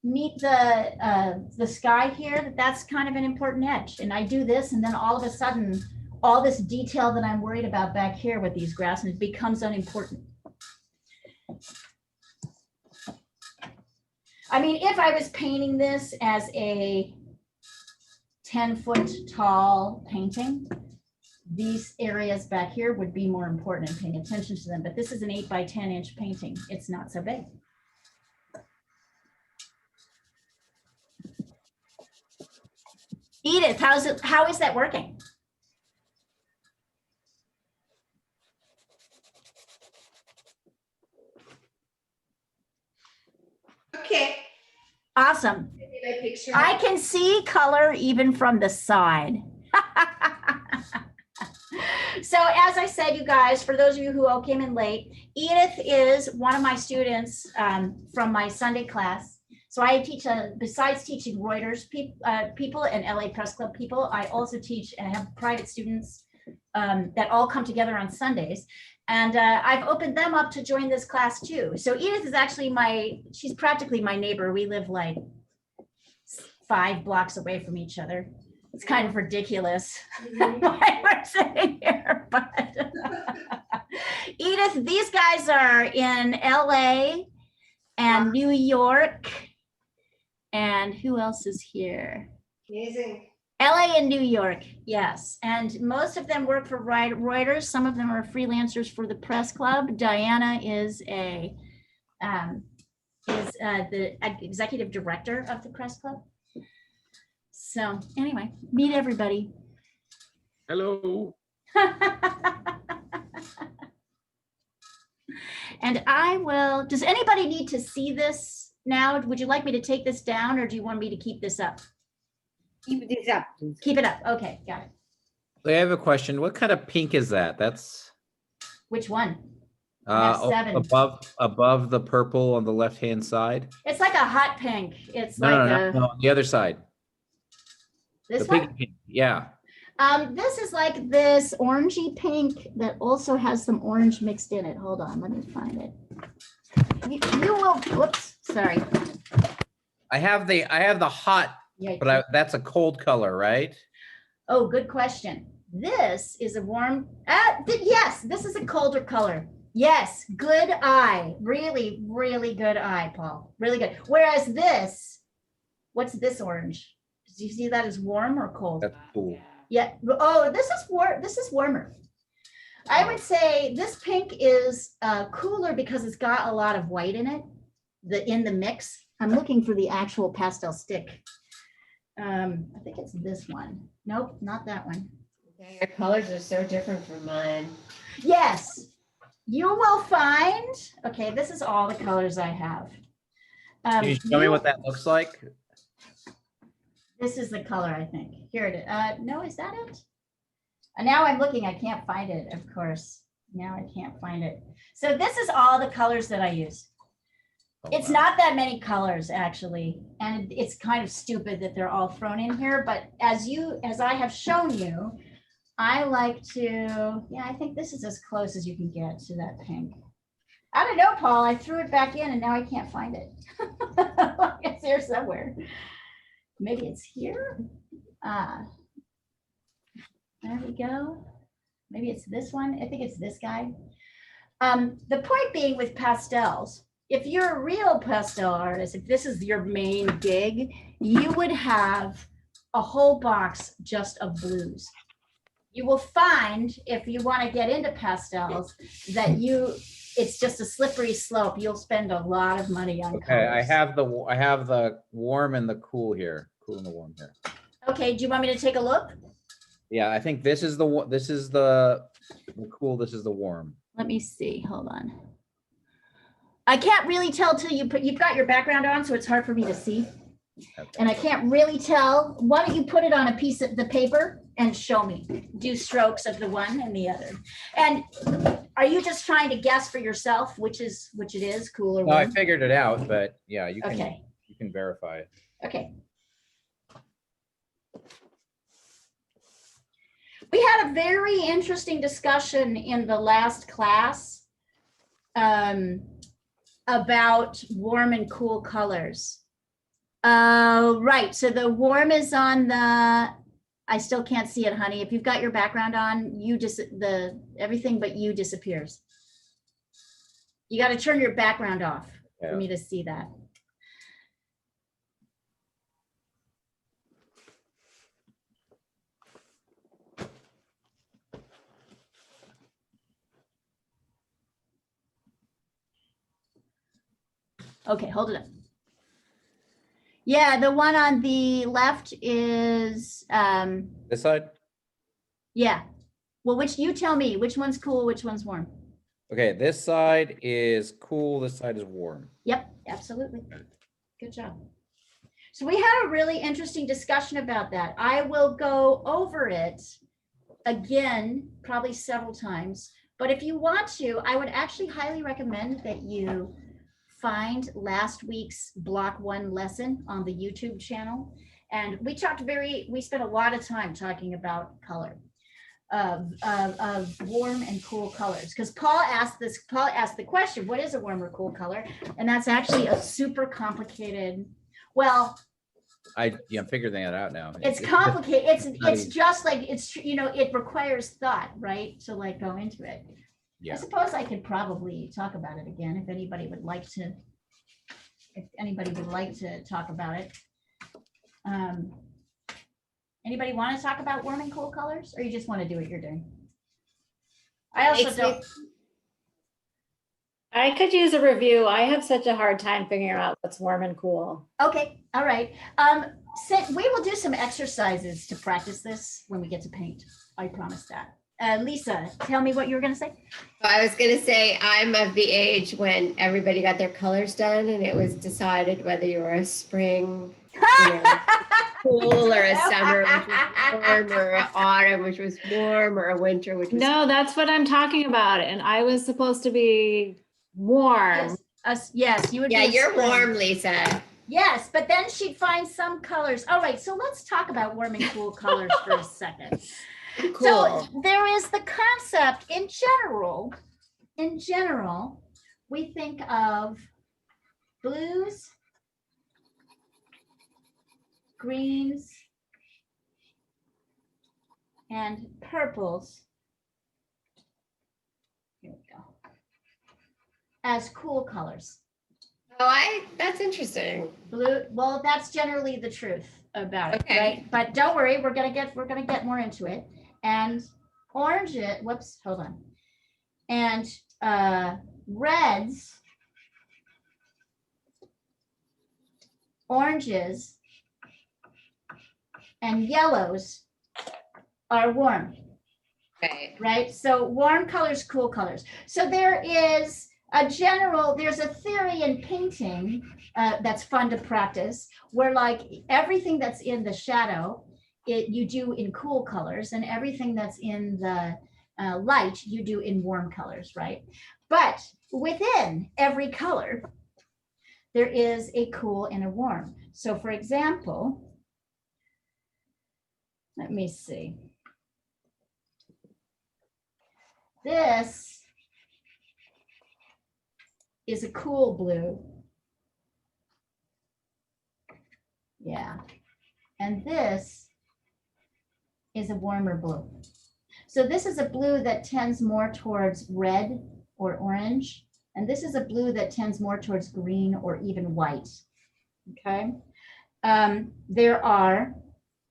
A: meet the sky here, that's kind of an important edge. And I do this, and then all of a sudden, all this detail that I'm worried about back here with these grasses becomes unimportant. I mean, if I was painting this as a 10-foot tall painting, these areas back here would be more important and paying attention to them. But this is an 8 by 10 inch painting. It's not so big. Edith, how is that working?
B: Okay.
A: Awesome.
B: My picture.
A: I can see color even from the side. So as I said, you guys, for those of you who all came in late, Edith is one of my students from my Sunday class. So I teach, besides teaching Reuters people and LA Press Club people, I also teach and have private students that all come together on Sundays. And I've opened them up to join this class too. So Edith is actually she's practically my neighbor. We live like 5 blocks away from each other. It's kind of ridiculous why we're sitting here, but Edith, these guys are in LA and New York. And who else is here?
B: Amazing.
A: LA and New York, yes. And most of them work for Reuters. Some of them are freelancers for the press club. Diana is the executive director of the press club. So anyway, meet everybody.
C: Hello.
A: And I will, does anybody need to see this now? Would you like me to take this down or do you want me to keep this up?
E: Keep this up.
A: Keep it up. Okay, got it.
H: I have a question. What kind of pink is that? That's
A: Which one? I have 7.
H: above the purple on the left-hand side.
A: It's like a hot pink. It's
H: No,
A: like
H: no, on the other side.
A: this
H: The
A: one.
H: pink. Yeah.
A: This is like this orangey pink that also has some orange mixed in it. Hold on, let me find it. You will, whoops, sorry.
H: I have the hot,
A: Yeah.
H: but that's a cold color, right?
A: Oh, good question. This is a warm, yes, this is a colder color. Yes, good eye. Really, really good eye, Paul. Really good. Whereas this, what's this orange? Do you see that as warm or cold?
H: That's cool.
A: Yeah. Oh, this is warm. This is warmer. I would say this pink is cooler because it's got a lot of white in it. In the mix. I'm looking for the actual pastel stick. I think it's this one. Nope, not that one.
G: Okay, your colors are so different from mine.
A: Yes, you will find. Okay, this is all the colors I have.
H: Can you show me what that looks like?
A: This is the color, I think. Here it is. No, is that it? Now I'm looking, I can't find it, of course. Now I can't find it. So this is all the colors that I use.
H: Oh,
A: It's
H: wow.
A: not that many colors, actually. And it's kind of stupid that they're all thrown in here, but as I have shown you, I like to, yeah, I think this is as close as you can get to that pink. I don't know, Paul, I threw it back in and now I can't find it. It's here somewhere. Maybe it's here. There we go. Maybe it's this one. I think it's this guy. The point being with pastels, if you're a real pastel artist, if this is your main gig, you would have a whole box just of blues. You will find, if you want to get into pastels, that it's just a slippery slope. You'll spend a lot of money on
H: Okay,
A: colors.
H: I have the warm and the cool here. Cool and the warm here.
A: Okay, do you want me to take a look?
H: Yeah, I think this is the cool. This is the warm.
A: Let me see, hold on. I can't really tell till you've got your background on, so it's hard for me to see.
H: Okay.
A: And I can't really tell. Why don't you put it on a piece of the paper and show me? Do strokes of the one and the other. And are you just trying to guess for yourself which it is, cool or
H: No, I
A: warm?
H: figured it out, but yeah, you can
A: Okay,
H: you can verify it.
A: okay. We had a very interesting discussion in the last class about warm and cool colors. Right, so the warm is on I still can't see it, honey. If you've got your background on, everything but you disappears. You got to turn your background off for me to see that. Okay, hold it up. Yeah, the one on the left is,
H: This side?
A: yeah. Well, you tell me, which one's cool, which one's warm?
H: Okay, this side is cool, this side is warm.
A: Yep, absolutely. Good job. So we had a really interesting discussion about that. I will go over it again, probably several times. But if you want to, I would actually highly recommend that you find last week's block 1 lesson on the YouTube channel. And we spent a lot of time talking about color, of warm and cool colors. Because Paul asked the question, what is a warm or cool color? And that's actually a super complicated, well,
H: I'm figuring that out now.
A: it's complicated.
H: not
A: It's
H: easy.
A: just like, it requires thought, right? To like go into it.
H: Yeah.
A: I suppose I could probably talk about it again if anybody would like to talk about it. Anybody want to talk about warm and cool colors, or you just want to do what you're doing? I also
G: Makes me-
A: don't.
D: I could use a review. I have such a hard time figuring out what's warm and cool.
A: Okay, all right. We will do some exercises to practice this when we get to paint. I promise that. Lisa, tell me what you were going to say.
G: I was gonna say, I'm of the age when everybody got their colors done and it was decided whether you were a spring, cool, or a summer, which was warm, or an autumn, which was warm, or a winter, which was
D: No, that's what I'm talking about. And I was supposed to be warm.
A: Yes, you would.
G: Yeah,
A: be a
G: you're
A: spring.
G: warm, Lisa.
A: Yes, but then she'd find some colors. All right, so let's talk about warm and cool colors for a second.
G: Cool.
A: So there is the concept in general, we think of blues, greens, and purples. Here we go. As cool colors.
G: That's interesting.
A: Blue, well, that's generally the truth about it,
G: Okay.
A: right? But don't worry, we're gonna get more into it. And orange, whoops, hold on. And reds, oranges, and yellows are warm,
G: Right.
A: right? So warm colors, cool colors. So there's a theory in painting that's fun to practice, where like everything that's in the shadow, you do in cool colors, and everything that's in the light, you do in warm colors, right? But within every color, there is a cool and a warm. So for example, let me see. This is a cool blue. Yeah. And this is a warmer blue. So this is a blue that tends more towards red or orange. And this is a blue that tends more towards green or even white. Okay. There are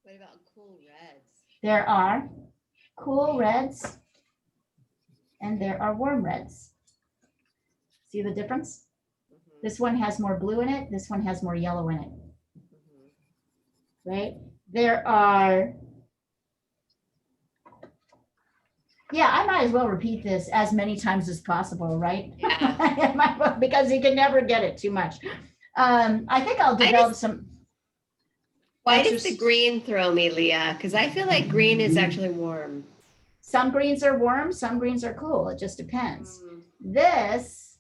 G: What about cool reds?
A: There are cool reds and there are warm reds. See the difference? This one has more blue in it. This one has more yellow in it, right? There are, yeah, I might as well repeat this as many times as possible, right?
G: Yeah.
A: Because you can never get it too much. I think I'll develop some.
G: Why does the green throw me, Leah? Because I feel like green is actually warm.
A: Some greens are warm, some greens are cool. It just depends. This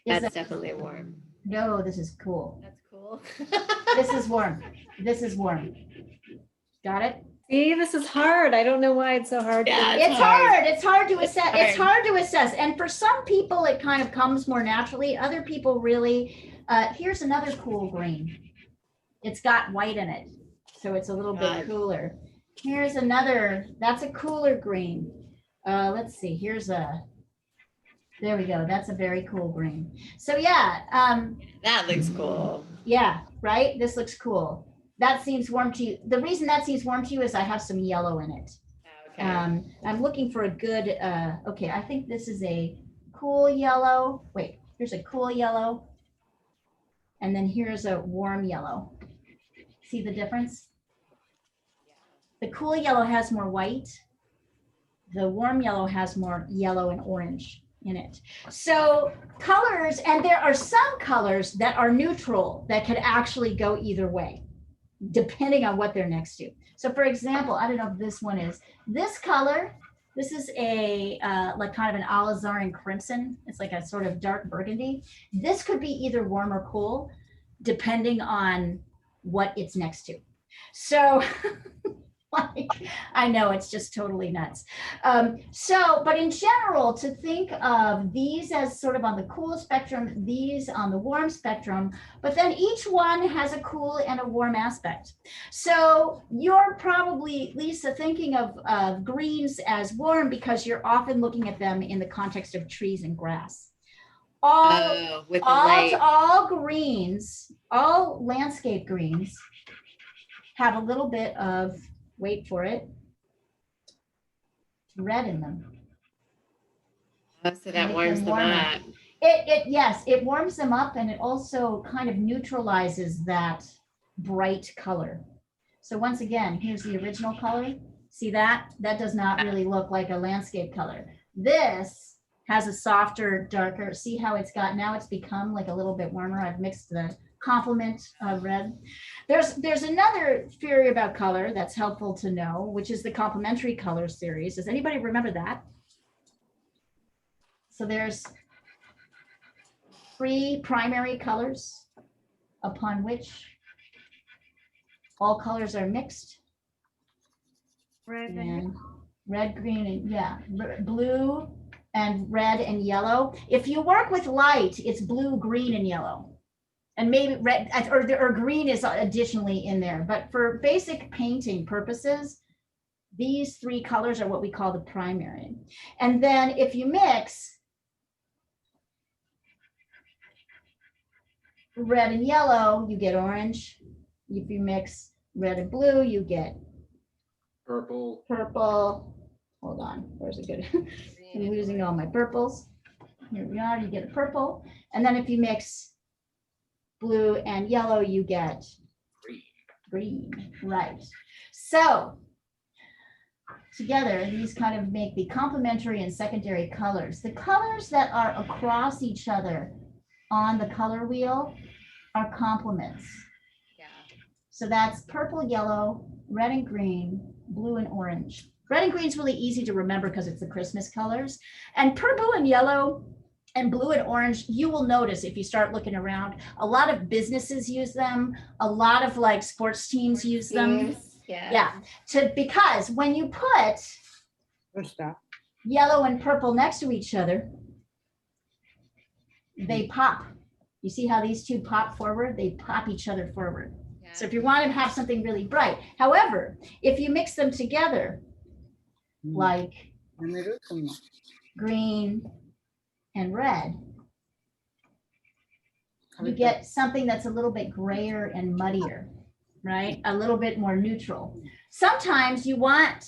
A: is
G: That's definitely warm.
A: no, this is cool.
G: That's cool.
A: This is warm. This is warm. Got it?
D: See, this is hard. I don't know why it's so hard.
G: Yeah.
A: It's hard. It's hard to assess. It's
G: hard.
A: hard to assess. And for some people, it kind of comes more naturally. Other people really, here's another cool green. It's got white in it, so it's a little bit cooler. Here's another, that's a cooler green. Let's see, there we go. That's a very cool green. So yeah.
G: That looks cool.
A: Yeah, right? This looks cool. That seems warm to you. The reason that seems warm to you is I have some yellow in it.
G: Okay.
A: I'm looking for a good, okay, I think this is a cool yellow. Wait, here's a cool yellow. And then here's a warm yellow. See the difference? The cool yellow has more white. The warm yellow has more yellow and orange in it. So colors, and there are some colors that are neutral that could actually go either way, depending on what they're next to. So for example, I don't know if this one is, this color, this is a like kind of an alizarin crimson. It's like a sort of dark burgundy. This could be either warm or cool, depending on what it's next to. So like, I know it's just totally nuts. But in general, to think of these as sort of on the cool spectrum, these on the warm spectrum, but then each one has a cool and a warm aspect. So you're probably, Lisa, thinking of greens as warm because you're often looking at them in the context of trees and grass.
G: With the light.
A: All greens, all landscape greens have a little bit of, wait for it, red in them.
G: Oh, so that
A: Make
G: warms
A: them
G: them
A: warmer.
G: up.
A: Yes, it warms them up and it also kind of neutralizes that bright color. So once again, here's the original color. See that? That does not really look like a landscape color. This has a softer, darker, see how it's got, now it's become like a little bit warmer. I've mixed the complement of red. There's another theory about color that's helpful to know, which is the complementary color series. Does anybody remember that? So there's 3 primary colors upon which all colors are mixed.
F: Red and
A: And red, green, and yeah, blue and red and yellow. If you work with light, it's blue, green, and yellow. And maybe red or green is additionally in there. But for basic painting purposes, these 3 colors are what we call the primary. And then if you mix red and yellow, you get orange. If you mix red and blue, you get
C: Purple.
A: purple. Hold on, where's it good? I'm losing all my purples. Here we are, you get a purple. And then if you mix blue and yellow, you get green, right. So together, these kind of make the complementary and secondary colors. The colors that are across each other on the color wheel are complements.
G: Yeah.
A: So that's purple, yellow, red and green, blue and orange. Red and green is really easy to remember because it's the Christmas colors. And purple and yellow and blue and orange, you will notice if you start looking around, a lot of businesses use them. A lot of like sports teams use them.
G: Yeah.
A: Yeah, because when you put yellow and purple next to each other, they pop. You see how these 2 pop forward? They pop each other forward.
G: Yeah.
A: So if you want to have something really bright, however, if you mix them together, like green and red, you get something that's a little bit grayer and muddier, right? A little bit more neutral. Sometimes you want,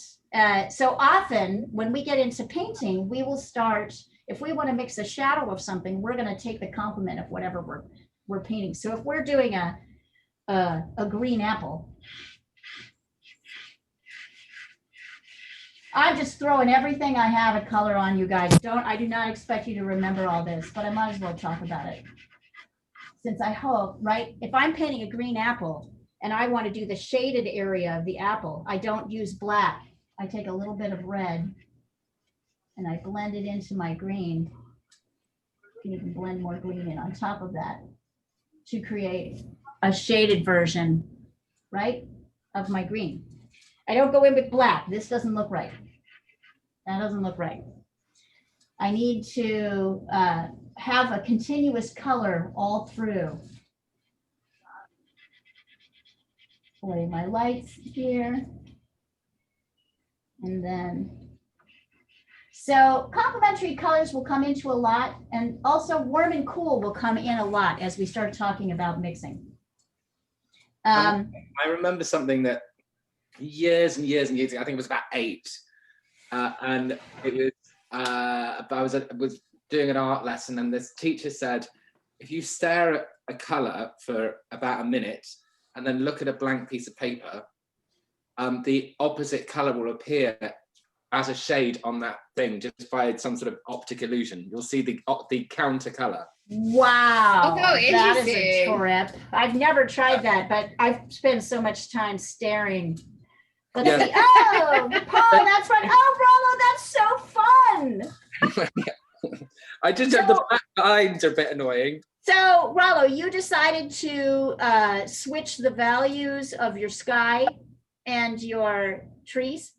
A: so often when we get into painting, we will start, if we want to mix a shadow of something, we're going to take the complement of whatever we're painting. So if we're doing a green apple, I'm just throwing everything I have a color on, you guys. I do not expect you to remember all this, but I might as well talk about it. Since I hope, right? If I'm painting a green apple and I want to do the shaded area of the apple, I don't use black. I take a little bit of red and I blend it into my green. You can blend more green in on top of that to create a shaded version, right, of my green. I don't go in with black. This doesn't look right. That doesn't look right. I need to have a continuous color all through. Play my lights here. And then, so complementary colors will come into a lot, and also warm and cool will come in a lot as we start talking about mixing.
C: I remember something that years and years and years ago, I think it was about 8, and it was I was doing an art lesson, and this teacher said, if you stare at a color for about a minute and then look at a blank piece of paper, the opposite color will appear as a shade on that thing just by some sort of optic illusion. You'll see the counter color.
A: Wow,
G: Oh,
A: that is a
G: interesting.
A: trip. I've never tried that, but I've spent so much time staring. Let's
C: Yeah.
A: see. Oh, Paul, that's fun. Oh, Rollo, that's so fun.
C: I just have the black lines are a bit annoying.
A: So, Rollo, you decided to switch the values of your sky and your trees.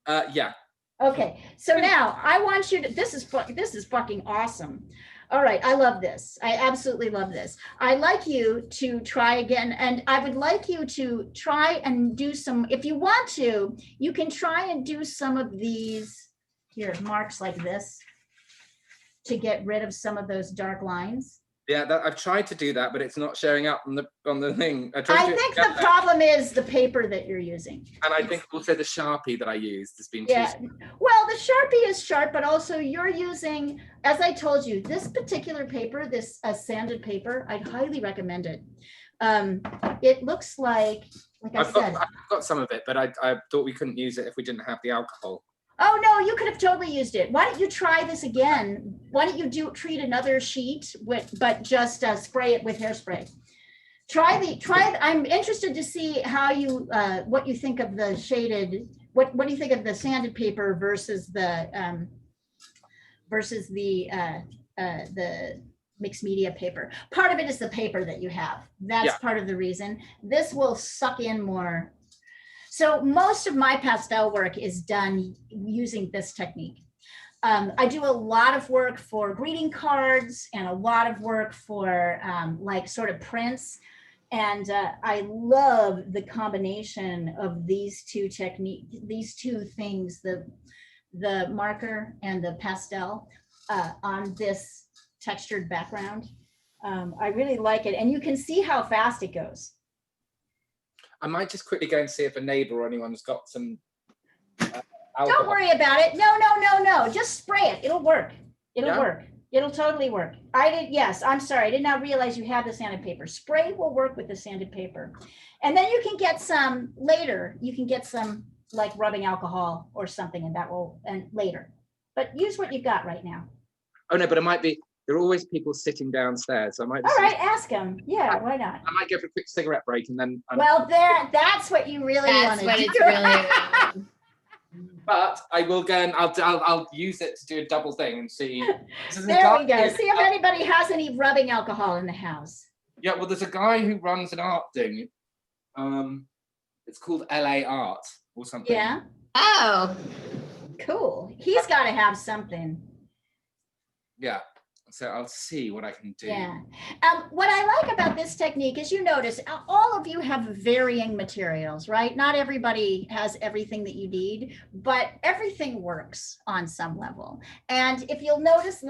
C: Yeah.
A: Okay, so now I want you to, this is fucking awesome. All right, I love this. I absolutely love this. I'd like you to try again, and I would like you to try and do some, if you want to, you can try and do some of these, here, marks like this to get rid of some of those dark lines.
C: Yeah, I've tried to do that, but it's not showing up on the thing.
A: I
C: tried to do it
A: think the
C: together,
A: problem is the paper that you're using.
C: and I think also the Sharpie that I used has been
A: Yeah,
C: too.
A: well, the Sharpie is sharp, but also you're using, as I told you, this particular paper, this sanded paper, I'd highly recommend it. It looks like I said.
C: I've got some of it, but I thought we couldn't use it if we didn't have the alcohol.
A: Oh, no, you could have totally used it. Why don't you try this again? Why don't you treat another sheet but just spray it with hairspray? I'm interested to see how what you think of the shaded, what do you think of the sanded paper versus the mixed media paper? Part of it is the paper that you have. That's part of the reason. This will suck in more. So most of my pastel work is done using this technique. I do a lot of work for greeting cards and a lot of work for like sort of prints. And I love the combination of these two things, the marker and the pastel on this textured background. I really like it. And you can see how fast it goes.
C: I might just quickly go and see if a neighbor or anyone's got some.
A: Don't worry about it. No. Just spray it. It'll work. It'll work. It'll totally work. Yes, I'm sorry. I did not realize you had the sanded paper. Spray will work with the sanded paper. And then you can get some later. You can get some like rubbing alcohol or something, and that will, and later. But use what you've got right now.
C: Oh no, but it might be, there are always people sitting downstairs. So I might.
A: All right, ask them. Yeah, why not?
C: I might go for a quick cigarette break and then.
A: Well, that's what you really want to do.
G: That's what it's really about.
C: But I will go and I'll use it to do a double thing and see.
A: There we go. See if anybody has any rubbing alcohol in the house.
C: Yeah, well, there's a guy who runs an art thing. It's called LA Art or something.
A: Yeah.
G: Oh,
A: Cool. He's got to have something.
C: Yeah. So I'll see what I can do.
A: Yeah. What I like about this technique is you notice all of you have varying materials, right? Not everybody has everything that you need, but everything works on some level. And if you'll notice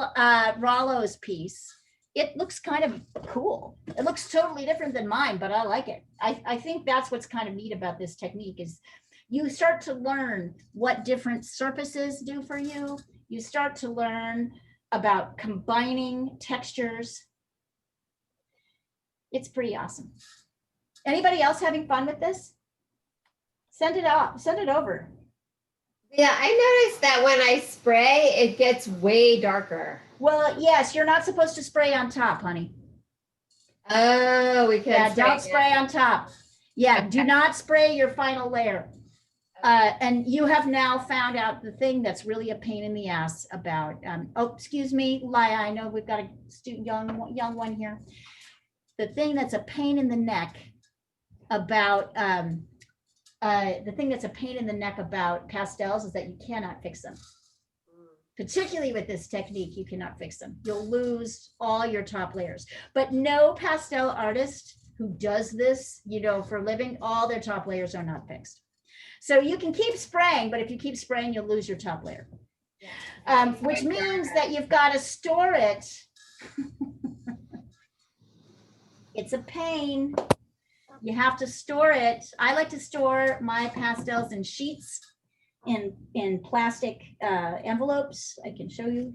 A: Rollo's piece, it looks kind of cool. It looks totally different than mine, but I like it. I think that's what's kind of neat about this technique is you start to learn what different surfaces do for you. You start to learn about combining textures. It's pretty awesome. Anybody else having fun with this? Send it out, send it over.
G: yeah, I noticed that when I spray, it gets way darker.
A: Well, yes, you're not supposed to spray on top, honey.
G: Oh, we can.
A: Yeah, don't spray on top. Yeah, do not spray your final layer. And you have now found out the thing that's really a pain in the ass about, oh, excuse me, Laya, I know we've got a young one here. The thing that's a pain in the neck about, pastels is that you cannot fix them. Particularly with this technique, you cannot fix them. You'll lose all your top layers. But no pastel artist who does this, for a living, all their top layers are not fixed. So you can keep spraying, but if you keep spraying, you'll lose your top layer, which means that you've got to store it. It's a pain. You have to store it. I like to store my pastels in sheets, in plastic envelopes. I can show you.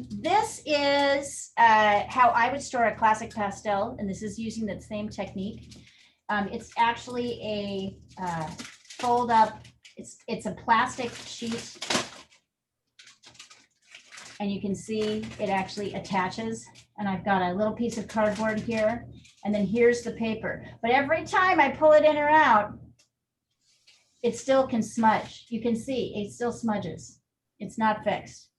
A: This is how I would store a classic pastel, and this is using that same technique. It's actually a fold up, it's a plastic sheet. and you can see it actually attaches. And I've got a little piece of cardboard here, and then here's the paper. But every time I pull it in or out, it still can smudge. You can see it still smudges. It's not fixed.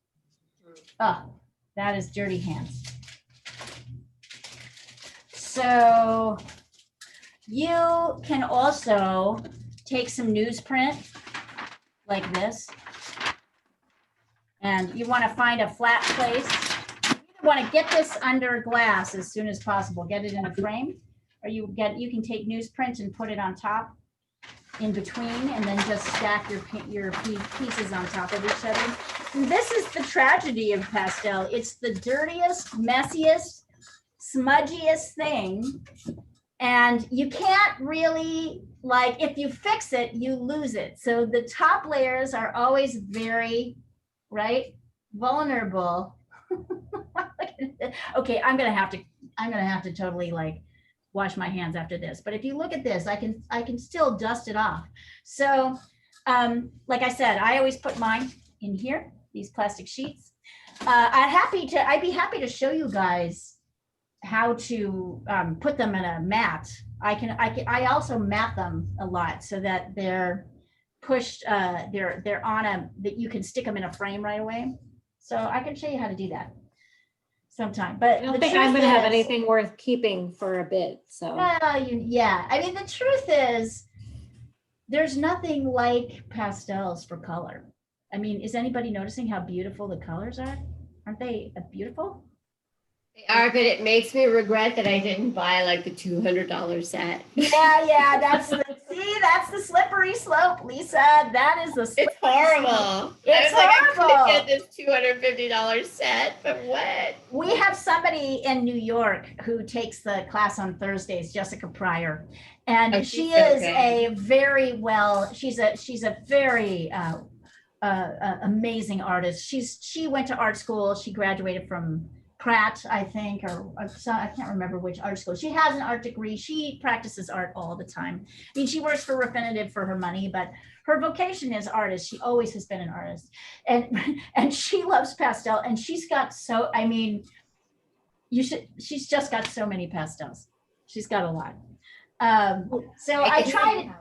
A: Oh, that is dirty hands. So you can also take some newsprint like this, and you want to find a flat place. You want to get this under glass as soon as possible. Get it in a frame, or you can take newsprint and put it on top, in between, and then just stack your pieces on top of each other. And this is the tragedy of pastel. It's the dirtiest, messiest, smudgiest thing. And you can't really, like, if you fix it, you lose it. So the top layers are always very, right, vulnerable. Okay, I'm gonna have to totally like wash my hands after this. But if you look at this, I can still dust it off. So like I said, I always put mine in here, these plastic sheets. I'd be happy to show you guys how to put them in a mat. I also mat them a lot so that they're pushed, they're on that you can stick them in a frame right away. So I can show you how to do that sometime. But
D: I don't think I'm gonna have anything worth keeping for a bit, so.
A: Yeah, I mean, the truth is, there's nothing like pastels for color. I mean, is anybody noticing how beautiful the colors are? Aren't they beautiful?
G: They are, but it makes me regret that I didn't buy like the $200 set.
A: Yeah, that's the slippery slope, Lisa. That is the slippery
G: It's horrible.
A: It's
G: I
A: horrible.
G: could get this $250 set, but what?
A: We have somebody in New York who takes the class on Thursdays, Jessica Pryor, and she is a very well. She's a very amazing artist. She went to art school. She graduated from Pratt, I think, or I can't remember which art school. She has an art degree. She practices art all the time. I mean, she works for Refinitiv for her money, but her vocation is artist. She always has been an artist, and she loves pastel. And she's got I mean, she's just got so many pastels. She's got a lot. So I tried.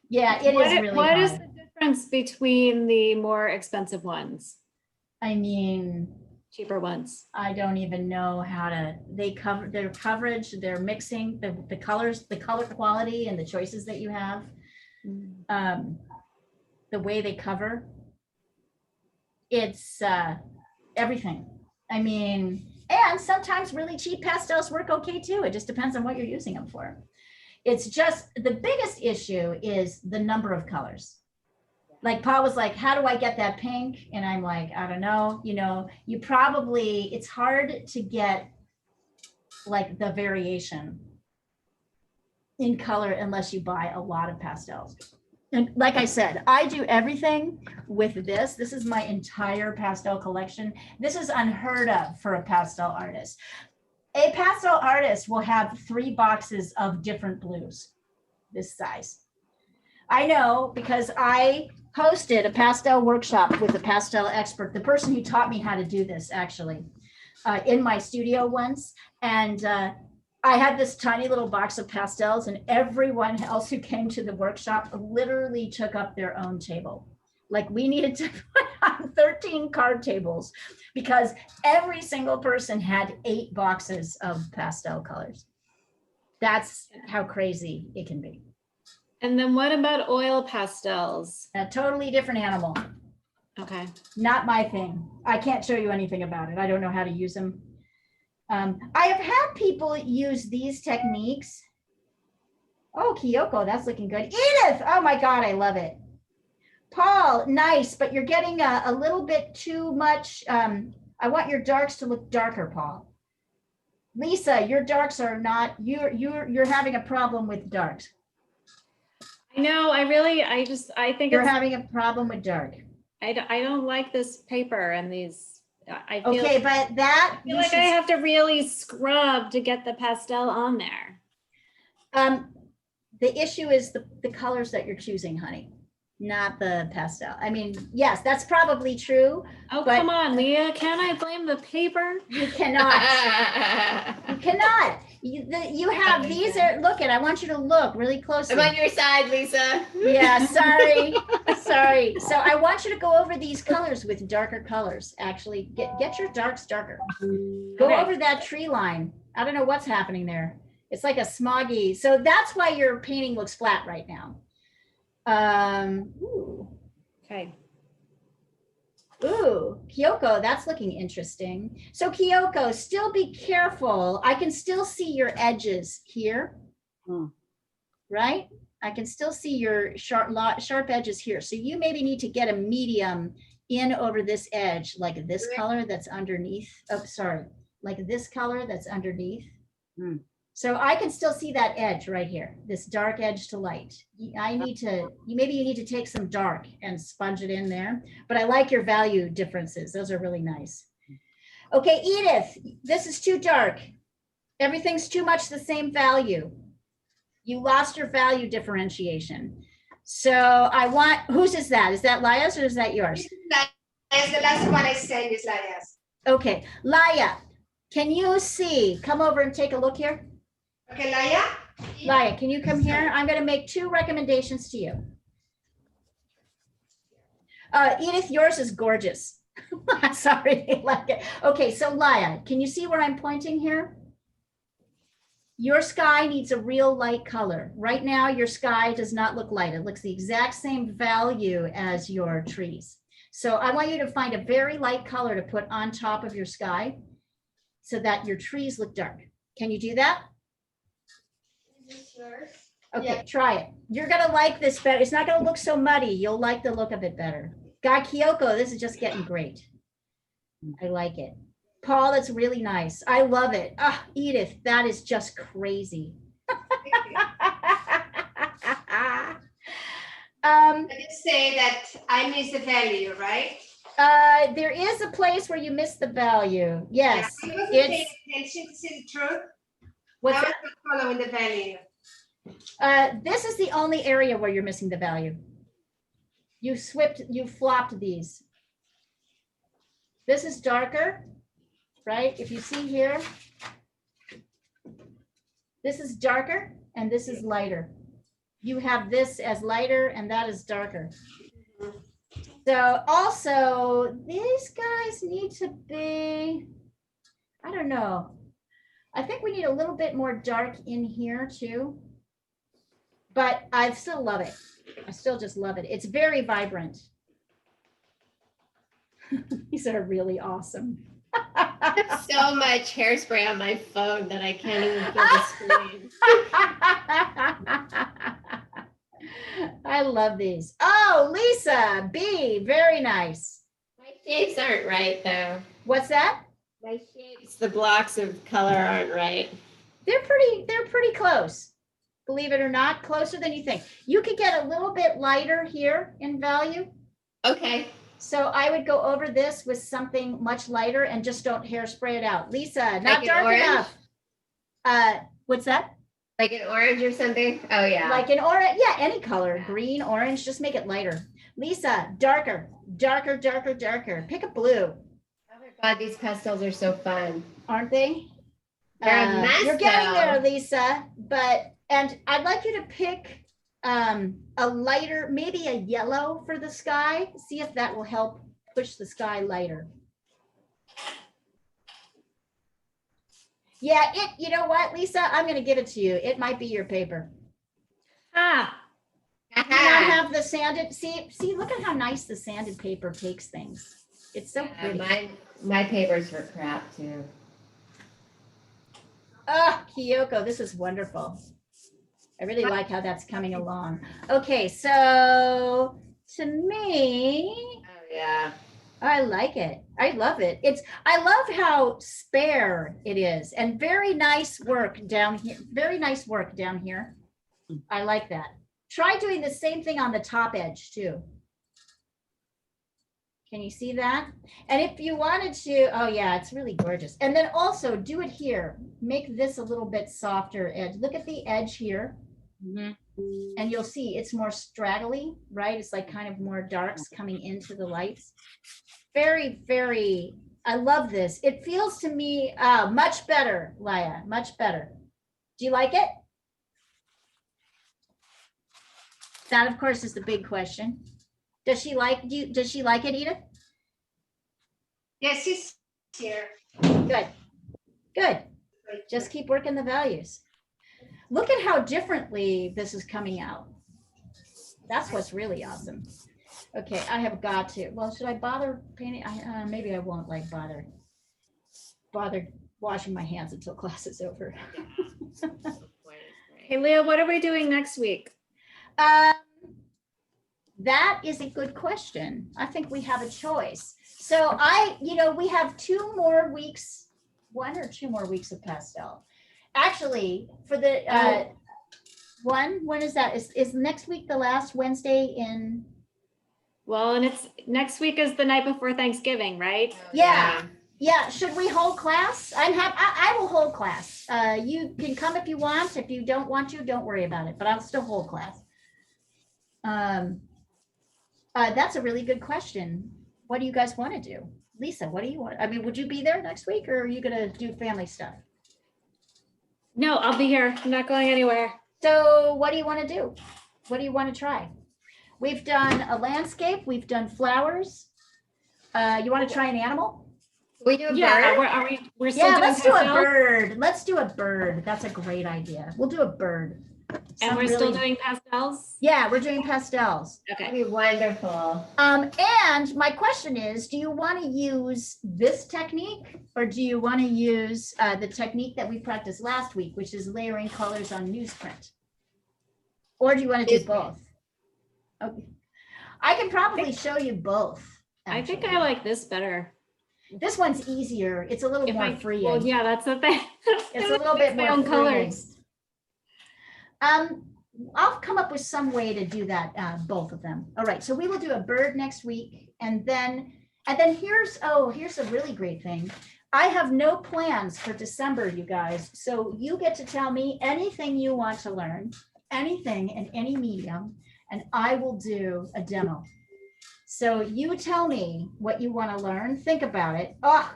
A: Yeah, it is really hard.
D: What is the difference between the more expensive ones?
A: I mean,
D: Cheaper ones.
A: I don't even know how to, they cover their coverage, their mixing, the colors, the color quality and the choices that you have. The way they cover. It's everything. I mean, and sometimes really cheap pastels work okay too. It just depends on what you're using them for. It's just, the biggest issue is the number of colors. Like Paul was like, how do I get that pink? And I'm like, I don't know, you probably, it's hard to get like the variation in color unless you buy a lot of pastels. And like I said, I do everything with this. This is my entire pastel collection. This is unheard of for a pastel artist. A pastel artist will have 3 boxes of different blues, this size. I know because I hosted a pastel workshop with a pastel expert, the person who taught me how to do this actually, in my studio once. And I had this tiny little box of pastels, and everyone else who came to the workshop literally took up their own table. Like we needed to put on 13 card tables because every single person had 8 boxes of pastel colors. That's how crazy it can be.
D: And then what about oil pastels?
A: A totally different animal.
D: Okay.
A: Not my thing. I can't show you anything about it. I don't know how to use them. I have had people use these techniques. Oh, Kyoko, that's looking good. Edith, oh my God, I love it. Paul, nice, but you're getting a little bit too much. I want your darks to look darker, Paul. Lisa, your darks are not, you're having a problem with darks.
D: I know, I think
A: You're having a problem with dark.
D: I don't like this paper and these, I feel.
A: Okay, but that.
D: I feel like I have to really scrub to get the pastel on there.
A: The issue is the colors that you're choosing, honey. not the pastel. I mean, yes, that's probably true.
D: Oh,
A: But-
D: come on, Leah. Can I blame the paper?
A: You cannot. You cannot. You have these are look at. I want you to look really closely.
G: I'm on your side, Lisa.
A: Yeah, sorry. Sorry. So I want you to go over these colors with darker colors. Actually, get your darks darker. Go
D: Okay.
A: over that tree line. I don't know what's happening there. It's like a smoggy. So that's why your painting looks flat right now. Ooh.
D: Okay.
A: Ooh, Kyoko, that's looking interesting. So Kyoko, still be careful. I can still see your edges here, right? I can still see your sharp edges here. So you maybe need to get a medium in over this edge, like this color that's underneath. Oh, sorry, like this color that's underneath. So I can still see that edge right here, this dark edge to light. Maybe you need to take some dark and sponge it in there, but I like your value differences. Those are really nice. Okay, Edith, this is too dark. Everything's too much the same value. You lost your value differentiation. So I want, whose is that? Is that Laya's or is that yours?
B: That's the last one I sent is Laya's.
A: Okay, Laya, can you see? Come over and take a look here.
B: Okay, Laya?
A: Laya, can you come here? I'm going to make 2 recommendations to you. Edith, yours is gorgeous. Sorry, I like it. Okay, so Laya, can you see where I'm pointing here? Your sky needs a real light color. Right now, your sky does not look light. It looks the exact same value as your trees. So I want you to find a very light color to put on top of your sky so that your trees look dark. Can you do that? Okay,
B: Yeah.
A: try it. You're gonna like this better. It's not gonna look so muddy. You'll like the look of it better. Guy Kyoko, this is just getting great. I like it. Paul, that's really nice. I love it. Ah, Edith, that is just crazy.
B: I just say that I miss the value, right?
A: There is a place where you miss the value. Yes.
B: I wasn't
A: it's-
B: paying attention to see the truth.
A: What's
B: I was
A: that?
B: not following the value.
A: This is the only area where you're missing the value. You flopped these. This is darker, right? If you see here, this is darker and this is lighter. You have this as lighter and that is darker. So also these guys need to be, I don't know. I think we need a little bit more dark in here too. But I still love it. I still just love it. It's very vibrant. These are really awesome.
G: I have so much hairspray on my phone that I can't even feel the screen.
A: I love these. Oh, Lisa B, very nice.
G: My shapes aren't right though.
A: What's that?
G: My shapes, the blocks of color aren't right.
A: They're pretty close. Believe it or not, closer than you think. You could get a little bit lighter here in value.
G: Okay.
A: So I would go over this with something much lighter and just don't hairspray it out. Lisa, not
G: Like an
A: dark
G: orange?
A: enough. What's that?
G: Like an orange or something? Oh yeah.
A: Like an orange, yeah, any color, green, orange, just make it lighter. Lisa, darker, darker, darker, darker. Pick a blue,
G: Oh my God, these pastels are so fun.
A: aren't they?
G: They're a mess,
A: You're getting there,
G: though.
A: Lisa, and I'd like you to pick a lighter, maybe a yellow for the sky. See if that will help push the sky lighter. Yeah, you know what, Lisa? I'm gonna give it to you. It might be your paper.
D: Ah,
A: You now have the sanded, see, look at how nice the sanded paper takes things. It's so pretty.
G: My papers are crap too.
A: Oh, Kyoko, this is wonderful. I really like how that's coming along. Okay, so to me,
G: Oh yeah.
A: I like it. I love it. I love how spare it is and very nice work down here. Very nice work down here. I like that. Try doing the same thing on the top edge too. Can you see that? And if you wanted to, oh yeah, it's really gorgeous. And then also do it here. Make this a little bit softer edge. Look at the edge here. and you'll see it's more straggly, right? It's like kind of more darks coming into the lights. Very, very, I love this. It feels to me much better, Laya, much better. Do you like it? That, of course, is the big question. Does she like it, Edith?
B: Yes, she's here.
A: Good. Good. Just keep working the values. Look at how differently this is coming out. That's what's really awesome. Okay, I have got to. Well, should I bother painting? Maybe I won't like bother washing my hands until class is over.
D: Hey, Leah, what are we doing next week?
A: That is a good question. I think we have a choice. So we have 2 more weeks, 1 or 2 more weeks of pastel. Actually, for the when is that? Is next week the last Wednesday in?
D: Well, and it's next week is the night before Thanksgiving, right?
A: Yeah. Yeah. Should we hold class? I will hold class. You can come if you want. If you don't want to, don't worry about it, but I'll still hold class. That's a really good question. What do you guys want to do? Lisa, what do you want? I mean, would you be there next week or are you going to do family stuff?
D: No, I'll be here. I'm not going anywhere.
A: So what do you want to do? What do you want to try? We've done a landscape. We've done flowers. You want to try an animal?
G: We do a
D: Yeah,
G: bird?
D: we're still
A: Yeah,
D: doing
A: let's do a
D: pastel?
A: bird. Let's do a bird. That's a great idea. We'll do a bird.
D: And we're still doing pastels?
A: Yeah, we're doing pastels.
G: That'd
D: Okay.
G: be wonderful.
A: And my question is, do you want to use this technique or do you want to use the technique that we practiced last week, which is layering colors on newsprint? Or do you want to do both? Okay. I can probably show you both.
D: I think
A: actually.
D: I like this better.
A: This one's easier. It's a little more freeing.
D: Well, yeah, that's the thing.
A: It's a little bit
D: My
A: more
D: own
A: freeing.
D: colors.
A: I'll come up with some way to do that, both of them. All right, so we will do a bird next week, and then here's a really great thing. I have no plans for December, you guys, so you get to tell me anything you want to learn, anything in any medium, and I will do a demo. So you tell me what you want to learn. Think about it. Oh,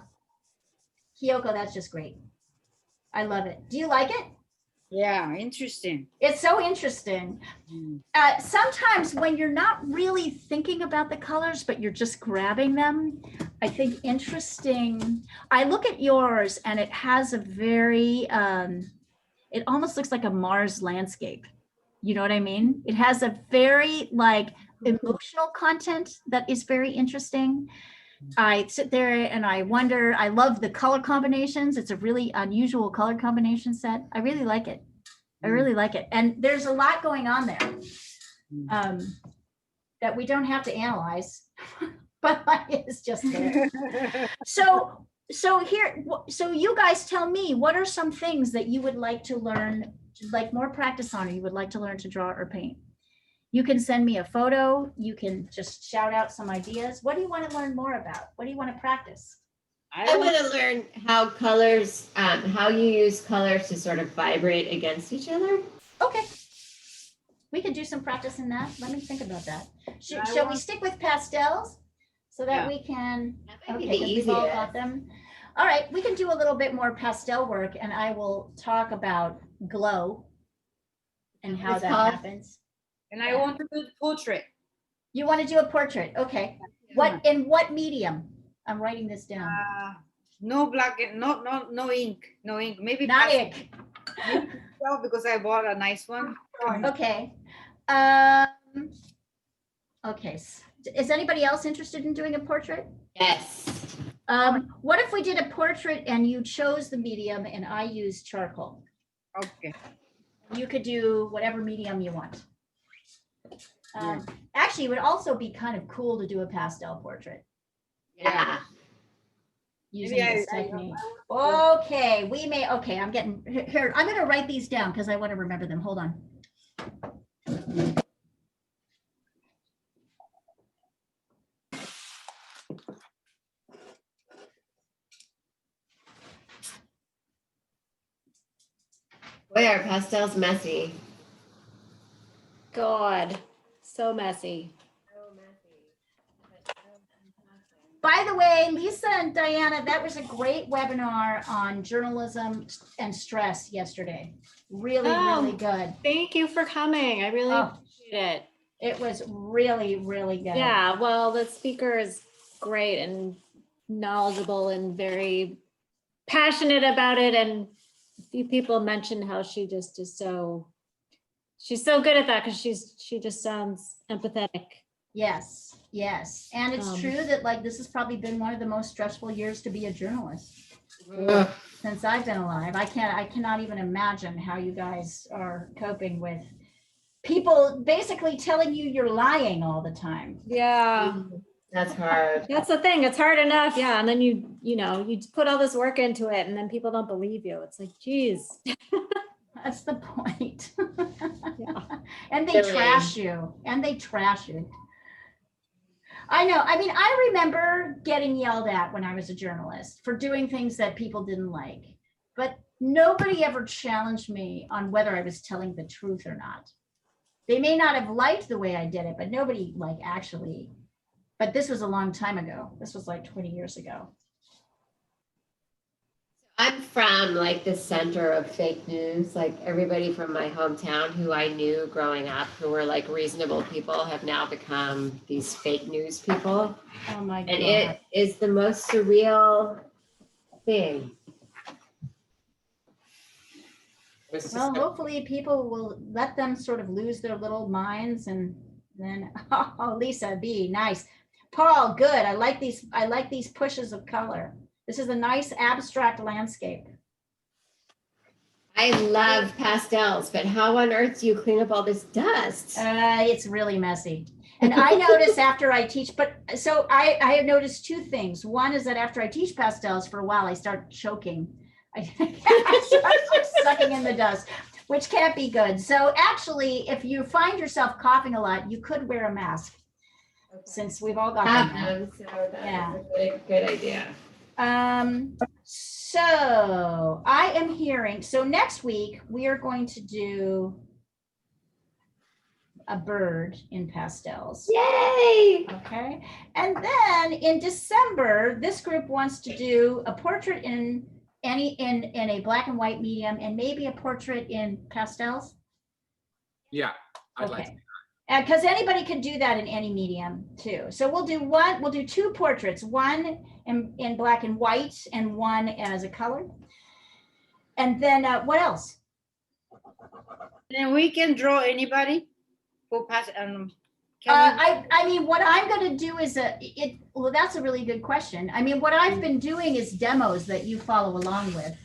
A: Kyoko, that's just great. I love it. Do you like it?
E: Yeah, interesting.
A: It's so interesting. Sometimes when you're not really thinking about the colors, but you're just grabbing them, I think interesting. I look at yours and it has a very, it almost looks like a Mars landscape. You know what I mean? It has a very like emotional content that is very interesting. I sit there and I wonder, I love the color combinations. It's a really unusual color combination set. I really like it. I really like it. And there's a lot going on there that we don't have to analyze, but it's just there. So you guys tell me, what are some things that you would like to learn, like more practice on, or you would like to learn to draw or paint? You can send me a photo. You can just shout out some ideas. What do you want to learn more about? What do you want to practice?
G: I want to learn how colors, how you use colors to sort of vibrate against each other.
A: Okay. We could do some practice in that. Let me think about that. Shall we stick with pastels so that we can,
G: That might be
A: okay,
G: the
A: 'cause we've all
G: easiest.
A: got them. All right, we can do a little bit more pastel work and I will talk about glow and how
G: It's
A: that
G: called-
A: happens.
E: And I want to do portrait.
A: You want to do a portrait? Okay. In what medium? I'm writing this down.
E: No black, no ink, no ink. Maybe
A: Not
E: pastel,
A: it.
E: because I bought a nice one.
A: Okay. Okay. Is anybody else interested in doing a portrait?
G: Yes.
A: What if we did a portrait and you chose the medium and I used charcoal?
E: Okay.
A: You could do whatever medium you want. Actually, it would also be kind of cool to do a pastel portrait
G: Yeah.
A: using
E: Maybe
A: this technique. Okay, okay, I'm getting, here, I'm gonna write these down because I want to remember them. Hold on.
G: Boy, our pastel's messy.
D: God, so messy.
A: By the way, Lisa and Diana, that was a great webinar on journalism and stress yesterday. Really, really good.
D: Thank you for coming. I really
A: Oh.
D: appreciate it.
A: It was really, really good.
D: Yeah, well, the speaker is great and knowledgeable and very passionate about it. And a few people mentioned how she just is she's so good at that because she just sounds empathetic.
A: Yes, yes. And it's true that like this has probably been one of the most stressful years to be a journalist since I've been alive. I cannot even imagine how you guys are coping with people basically telling you you're lying all the time.
D: Yeah.
G: That's hard.
D: That's the thing. It's hard enough. Yeah. And then you put all this work into it and then people don't believe you. It's like, geez.
A: That's the point.
D: Yeah.
A: And they
G: Really?
A: trash you. I know. I mean, I remember getting yelled at when I was a journalist for doing things that people didn't like, but nobody ever challenged me on whether I was telling the truth or not. They may not have liked the way I did it, but nobody like actually, but this was a long time ago. This was like 20 years ago.
G: I'm from like the center of fake news. Like everybody from my hometown who I knew growing up, who were like reasonable people, have now become these fake news people.
A: Oh my God.
G: And it is the most surreal thing.
A: Well, hopefully people will let them sort of lose their little minds and then, oh, Lisa, B, nice. Paul, good. I like these pushes of color. This is a nice abstract landscape.
G: I love pastels, but how on earth do you clean up all this dust?
A: It's really messy. And I notice after I teach, so I have noticed two things. One is that after I teach pastels for a while, I start choking. I start sucking in the dust, which can't be good. So actually, if you find yourself coughing a lot, you could wear a mask, since we've all got them.
G: So that is a good idea.
A: So I am hearing, so next week we are going to do a bird in pastels.
G: Yay!
A: Okay. And then in December, this group wants to do a portrait in a black and white medium and maybe a portrait in pastels.
C: Yeah, I'd like to.
A: Okay. Because anybody can do that in any medium too. So we'll do two portraits, one in black and white and one as a color. And then what else?
E: And we can draw anybody who pass.
A: I mean, what I'm going to do is well, that's a really good question. I mean, what I've been doing is demos that you follow along with.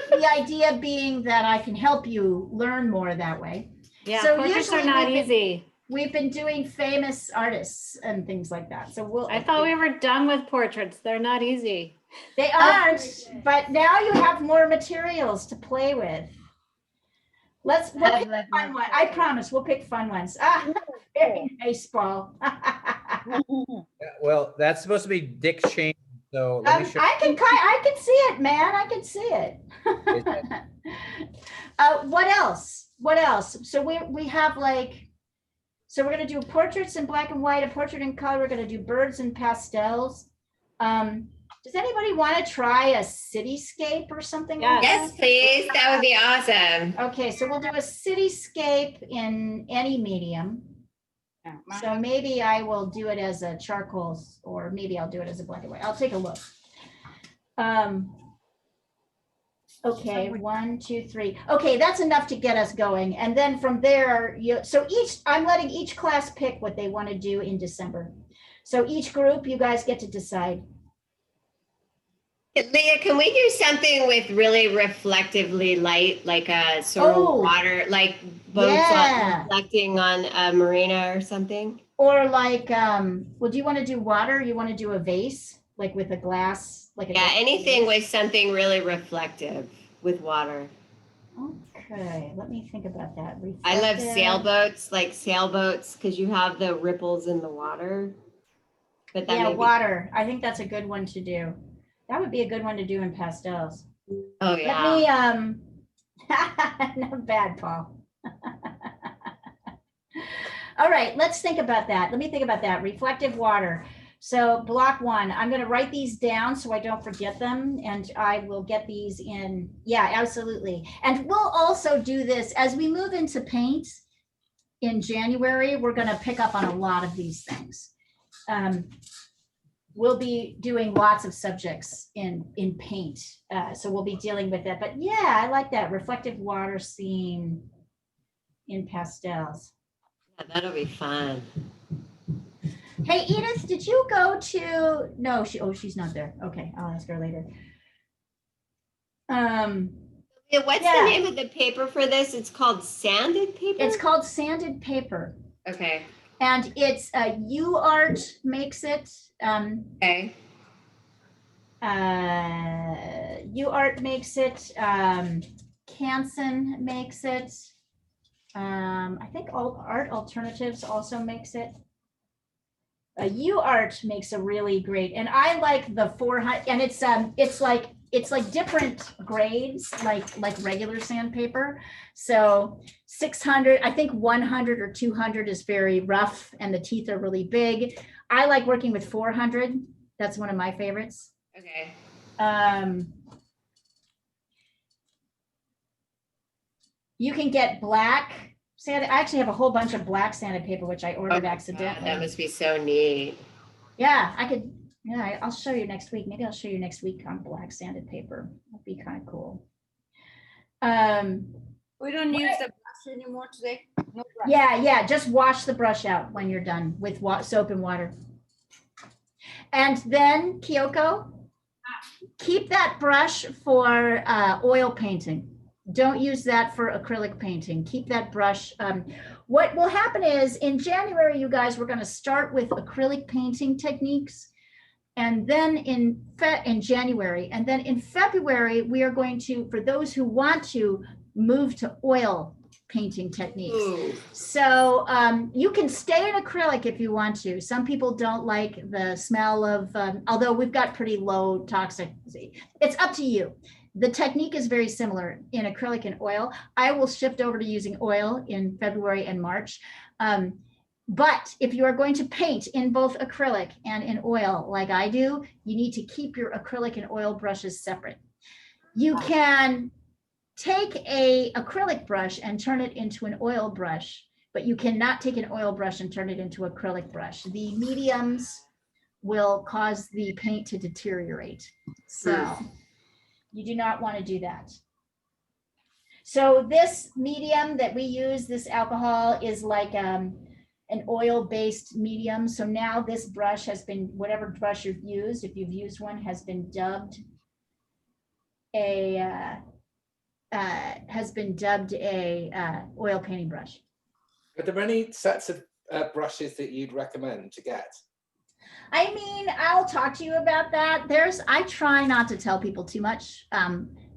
A: The idea being that I can help you learn more that way.
D: Yeah,
A: So
D: portraits are
A: usually
D: not easy.
A: We've been doing famous artists and things like that. So
D: I thought we were done with portraits. They're not easy.
A: They aren't, but now you have more materials to play with. We'll pick a fun one. I promise we'll pick fun ones. Very nice, Paul.
H: Well, that's supposed to be Dick Shane. So let me show
A: I can see it, man. I can see it. What else? So we have so we're gonna do portraits in black and white, a portrait in color. We're gonna do birds and pastels. Does anybody want to try a cityscape or something like that?
G: Yes, please. That would be awesome.
A: Okay, so we'll do a cityscape in any medium. So maybe I will do it as a charcoal, or maybe I'll do it as a black and white. I'll take a look. Okay, 1, 2, 3. Okay, that's enough to get us going. And then from there, I'm letting each class pick what they want to do in December. So each group, you guys get to decide.
G: Leah, can we do something with really reflectively light, like a sort of water, like boats reflecting on a marina or something?
A: Or like, well, do you want to do water? You want to do a vase, like with a glass?
G: Anything with something really reflective with water.
A: Okay, let me think about that.
G: I love sailboats, because you have the ripples in the water. But that
A: water. I think that's a good one to do. That would be a good one to do in pastels.
G: Oh yeah.
A: Not bad, Paul. All right, let's think about that. Let me think about that. Reflective water. So block 1, I'm going to write these down so I don't forget them, and I will get these in. Yeah, absolutely. And we'll also do this as we move into paint in January. We're going to pick up on a lot of these things. We'll be doing lots of subjects in paint, so we'll be dealing with that. But yeah, I like that reflective water scene in pastels.
G: Yeah, that'll be fun.
A: Hey, Edith, did you go to, no, she's not there. Okay, I'll ask her later.
G: Yeah, what's
A: Yeah.
G: the name of the paper for this? It's called sanded paper?
A: It's called sanded paper.
G: Okay.
A: And it's UArt makes it.
G: Okay.
A: UArt makes it. Canson makes it. I think Art Alternatives also makes it. UArt makes a really great, and I like the 400, and it's like different grades, like regular sandpaper. So 600, I think 100 or 200 is very rough, and the teeth are really big. I like working with 400. That's one of my favorites.
G: Okay.
A: You can get black sand. I actually have a whole bunch of black sanded paper, which I ordered accidentally.
G: That must be so neat.
A: Yeah, I could. Yeah, I'll show you next week. Maybe I'll show you next week on black sanded paper. That'd be kind of cool.
E: We don't use the brush anymore today. No brush.
A: Yeah. Just wash the brush out when you're done with soap and water. And then Kyoko, keep that brush for oil painting. Don't use that for acrylic painting. Keep that brush. What will happen is in January, you guys, we're going to start with acrylic painting techniques. And then in January, and then in February, we are going to, for those who want to, move to oil painting techniques.
G: Ooh.
A: So you can stay in acrylic if you want to. Some people don't like the smell of, although we've got pretty low toxicity. It's up to you. The technique is very similar in acrylic and oil. I will shift over to using oil in February and March. But if you are going to paint in both acrylic and in oil, like I do, you need to keep your acrylic and oil brushes separate. You can take a acrylic brush and turn it into an oil brush, but you cannot take an oil brush and turn it into an acrylic brush. The mediums will cause the paint to deteriorate. So you do not want to do that. So this medium that we use, this alcohol, is like an oil-based medium. So now this brush has been, whatever brush you've used, if you've used one, has been dubbed a oil painting brush.
C: Are there any sets of brushes that you'd recommend to get?
A: I mean, I'll talk to you about that. I try not to tell people too much.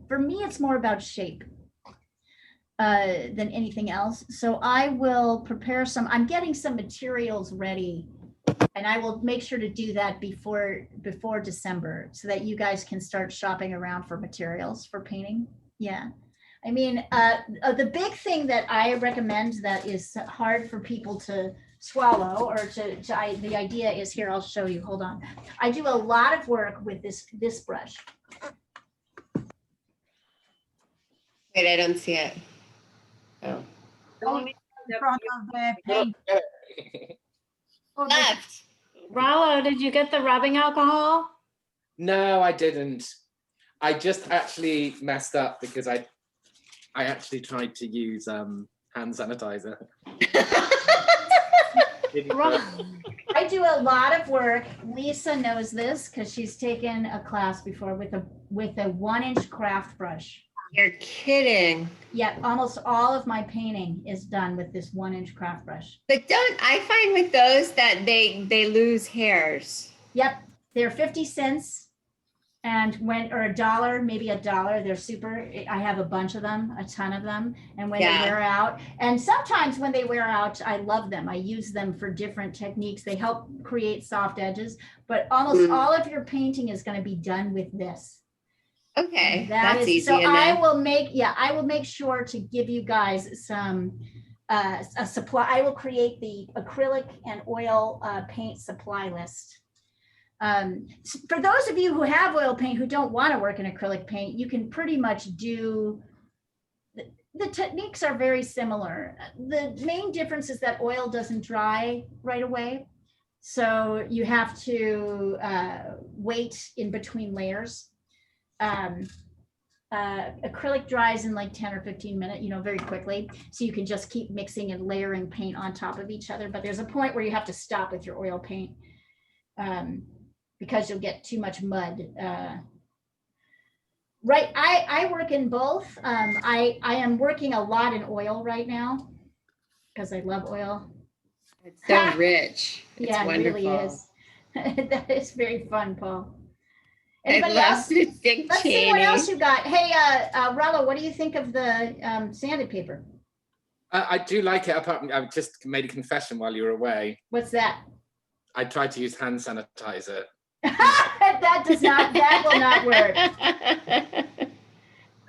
A: For me, it's more about shape than anything else. So I will prepare I'm getting some materials ready, and I will make sure to do that before December so that you guys can start shopping around for materials for painting. Yeah. I mean, the big thing that I recommend that is hard for people to swallow, or the idea is here, I'll show you, hold on. I do a lot of work with this brush.
G: Wait, I don't see it. Oh.
E: Only in front of the paint.
G: Left.
D: Rollo, did you get the rubbing alcohol?
C: No, I didn't. I just actually messed up because I actually tried to use hand sanitizer.
A: I do a lot of work. Lisa knows this because she's taken a class before with a 1-inch craft brush.
G: You're kidding.
A: Yeah, almost all of my painting is done with this 1-inch craft brush.
G: But I find with those that they lose hairs.
A: Yep, they're 50 cents. And or $1, maybe $1, they're super. I have a bunch of them, a ton of them. And when they wear out, and sometimes when they wear out, I love them. I use them for different techniques. They help create soft edges, but almost all of your painting is going to be done with this.
G: Okay,
A: That
G: that's
A: is,
G: easy
A: so I
G: enough.
A: will make sure to give you guys some, a supply. I will create the acrylic and oil paint supply list. For those of you who have oil paint who don't want to work in acrylic paint, you can pretty much do, the techniques are very similar. The main difference is that oil doesn't dry right away. So you have to wait in between layers. Acrylic dries in like 10 or 15 minutes, very quickly. So you can just keep mixing and layering paint on top of each other. But there's a point where you have to stop with your oil paint because you'll get too much mud. Right, I work in both. I am working a lot in oil right now because I love oil.
G: It's so rich. It's
A: Yeah,
G: wonderful.
A: it really is. That is very fun, Paul.
G: I
A: Anybody
G: love
A: else?
G: the Dick
A: Let's see what
G: Cheney.
A: else you got. Hey, Rollo, what do you think of the sanded paper?
C: I do like it. I just made a confession while you were away.
A: What's that?
C: I tried to use hand sanitizer.
A: That will not work.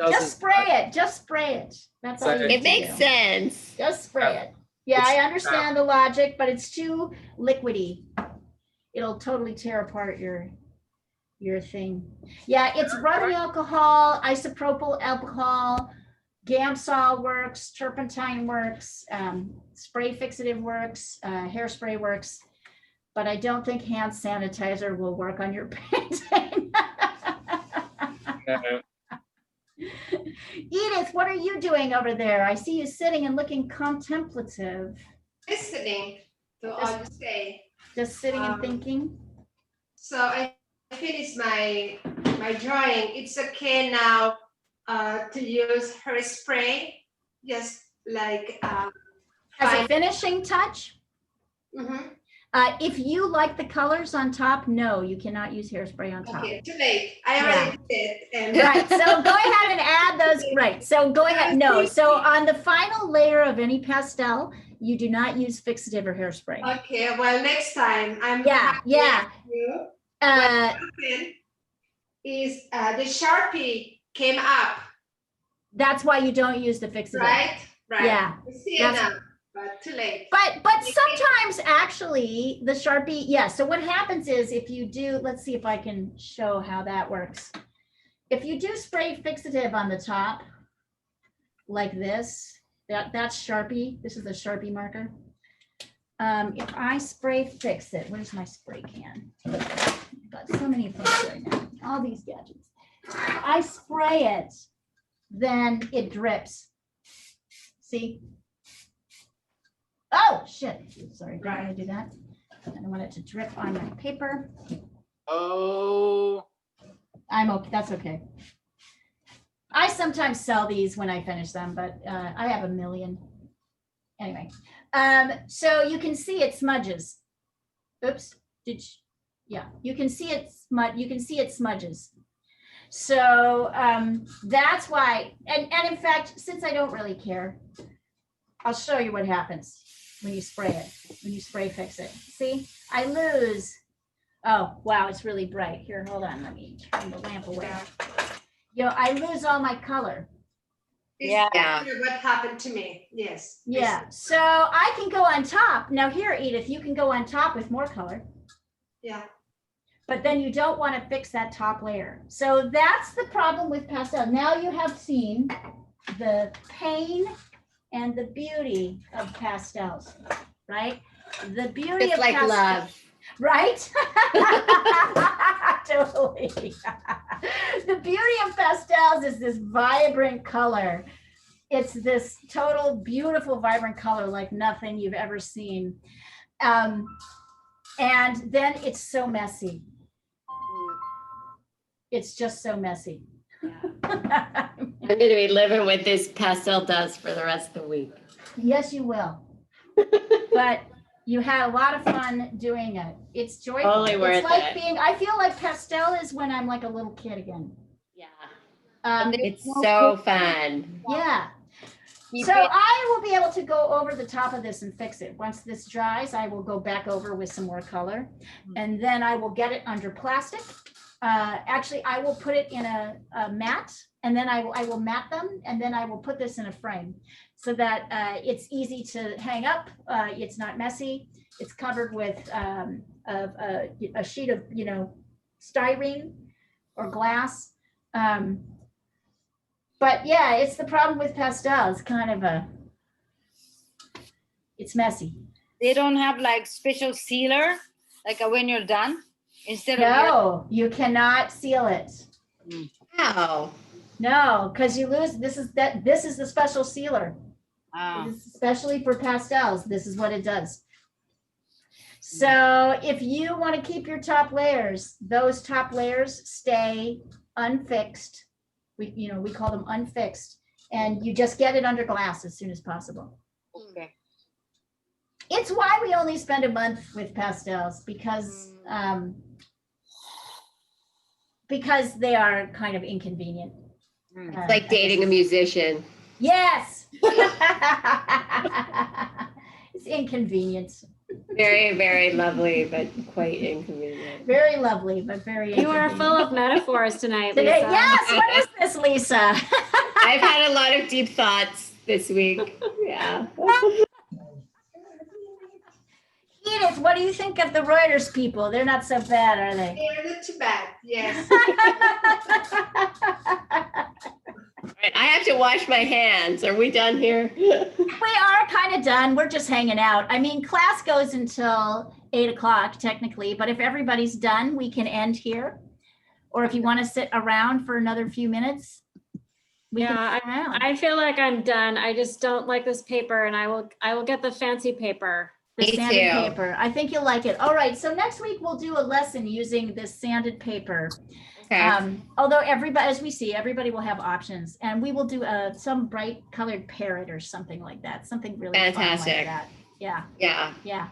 A: Just spray it. Just spray it. That's all you need
G: It
A: to
G: makes
A: do.
G: sense.
A: Just spray it. Yeah, I understand the logic, but it's too liquidy. It'll totally tear apart your thing. Yeah, it's rubbing alcohol, isopropyl alcohol, Gamsol works, turpentine works, spray fixative works, hairspray works, but I don't think hand sanitizer will work on your painting. Edith, what are you doing over there? I see you sitting and looking contemplative.
B: Listening to all you say.
A: Just sitting and thinking.
B: So I finished my drawing. It's okay now to use hairspray, just like
A: as a finishing touch.
B: Mm-hmm.
A: If you like the colors on top, no, you cannot use hairspray on top.
B: Okay, too late. I already did. And
A: right, so go ahead and add those. Right, so go ahead. No, so on the final layer of any pastel, you do not use fixative or hairspray.
B: Okay, well, next time I'm
A: yeah.
B: You. What happened is the Sharpie came up.
A: That's why you don't use the fixative.
B: Right.
A: Yeah.
B: I see it now. But too late.
A: But sometimes actually the Sharpie, yeah. So what happens is if you do, let's see if I can show how that works. If you do spray fixative on the top, like this, that's Sharpie. This is a Sharpie marker. If I spray fix it, where's my spray can? I've got so many things right now, all these gadgets. If I spray it, then it drips. See? Oh, shit. Sorry, did I do that? I don't want it to drip on my paper.
C: Oh.
A: I'm okay, that's okay. I sometimes sell these when I finish them, but I have a million. Anyway, so you can see it smudges. Oops, yeah, you can see it smudges. So that's why, and in fact, since I don't really care, I'll show you what happens when you spray it, when you spray fix it. See, I lose. Oh, wow, it's really bright. Here, hold on, let me turn the lamp away. I lose all my color.
B: Yeah. What happened to me? Yes.
A: Yeah. So I can go on top. Now here, Edith, you can go on top with more color.
B: Yeah.
A: But then you don't want to fix that top layer. So that's the problem with pastel. Now you have seen the pain and the beauty of pastels, right? The beauty
G: It's
A: of
G: like
A: pastel,
G: love.
A: right? Totally. The beauty of pastels is this vibrant color. It's this total beautiful vibrant color like nothing you've ever seen. And then it's so messy. It's just so messy.
G: I'm going to be living with this pastel dust for the rest of the week.
A: Yes, you will. But you had a lot of fun doing it. It's joyful.
G: Totally worth
A: it's like
G: it.
A: I feel like pastel is when I'm like a little kid again.
G: Yeah. It's so fun.
A: Yeah. So I will be able to go over the top of this and fix it. Once this dries, I will go back over with some more color, and then I will get it under plastic, actually, I will put it in a mat, and then I will mat them, and then I will put this in a frame so that it's easy to hang up. It's not messy. It's covered with a sheet of, styrene or glass. But yeah, it's the problem with pastels. It's messy.
E: They don't have like special sealer, like when you're done, instead of.
A: No, you cannot seal it.
G: Wow.
A: No, because you lose. This is the special sealer.
E: Oh.
A: This is especially for pastels. This is what it does. So if you want to keep your top layers, those top layers stay unfixed. We call them unfixed, and you just get it under glass as soon as possible.
E: Okay.
A: It's why we only spend a month with pastels, because they are kind of inconvenient.
G: It's like dating a musician.
A: Yes. It's inconvenient.
G: Very, very lovely, but quite inconvenient.
A: Very lovely, but very
D: You are
A: inconvenient.
D: full of metaphors tonight,
A: Today,
D: Lisa.
A: yes, what is this, Lisa?
G: I've had a lot of deep thoughts this week. Yeah.
A: Edith, what do you think of the Reuters people? They're not so bad, are they?
B: They're not too bad, yes.
G: I have to wash my hands. Are we done here?
A: We are kind of done. We're just hanging out. I mean, class goes until 8 o'clock technically, but if everybody's done, we can end here. Or if you want to sit around for another few minutes, we can sit around.
D: I feel like I'm done. I just don't like this paper, and I will get the fancy paper.
A: The
G: Me
A: sanded
G: too.
A: paper. I think you'll like it. All right. So next week we'll do a lesson using this sanded paper.
G: Okay.
A: Although everybody, as we see, everybody will have options, and we will do some bright colored parrot or something like that. Something really fun
G: Fantastic.
A: like that. Yeah.
G: Yeah.
A: Yeah.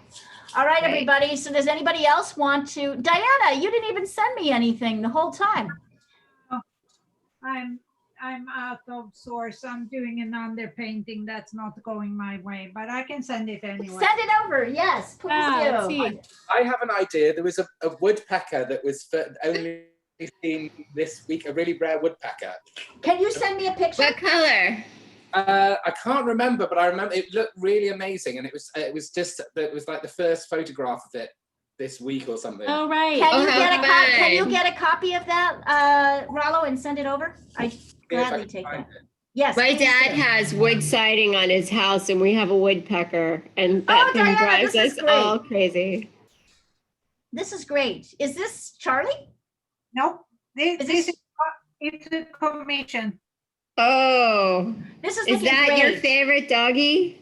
A: All right,
G: Great.
A: everybody. So does anybody else want to? Diana, you didn't even send me anything the whole time.
I: I'm out of source. I'm doing an underpainting that's not going my way, but I can send it anyway.
A: Send it over. Yes, please
D: Let's
A: do.
D: see.
C: I have an idea. There was a woodpecker that was only seen this week, a really rare woodpecker.
A: Can you send me a picture?
G: What color?
C: I can't remember, but I remember it looked really amazing, and it was like the first photograph of it this week or something.
D: Oh, right.
A: Can you
G: Oh,
A: get a
G: how
A: can you
G: fun.
A: get a copy of that, Rollo, and send it over? I
C: Yeah, if I
A: gladly
C: can
A: take
C: find
A: that.
C: it.
A: Yes.
G: My
A: please
G: dad
A: do.
G: has wood siding on his house, and we have a woodpecker, and that
A: Oh,
G: thing
A: Diana,
G: drives
A: this is
G: us
A: great.
G: all crazy.
A: This is great. Is this Charlie?
I: Nope.
A: Is
I: This is it's a commission.
G: Oh,
A: This is
G: is
A: looking
G: that
A: great.
G: your favorite doggy?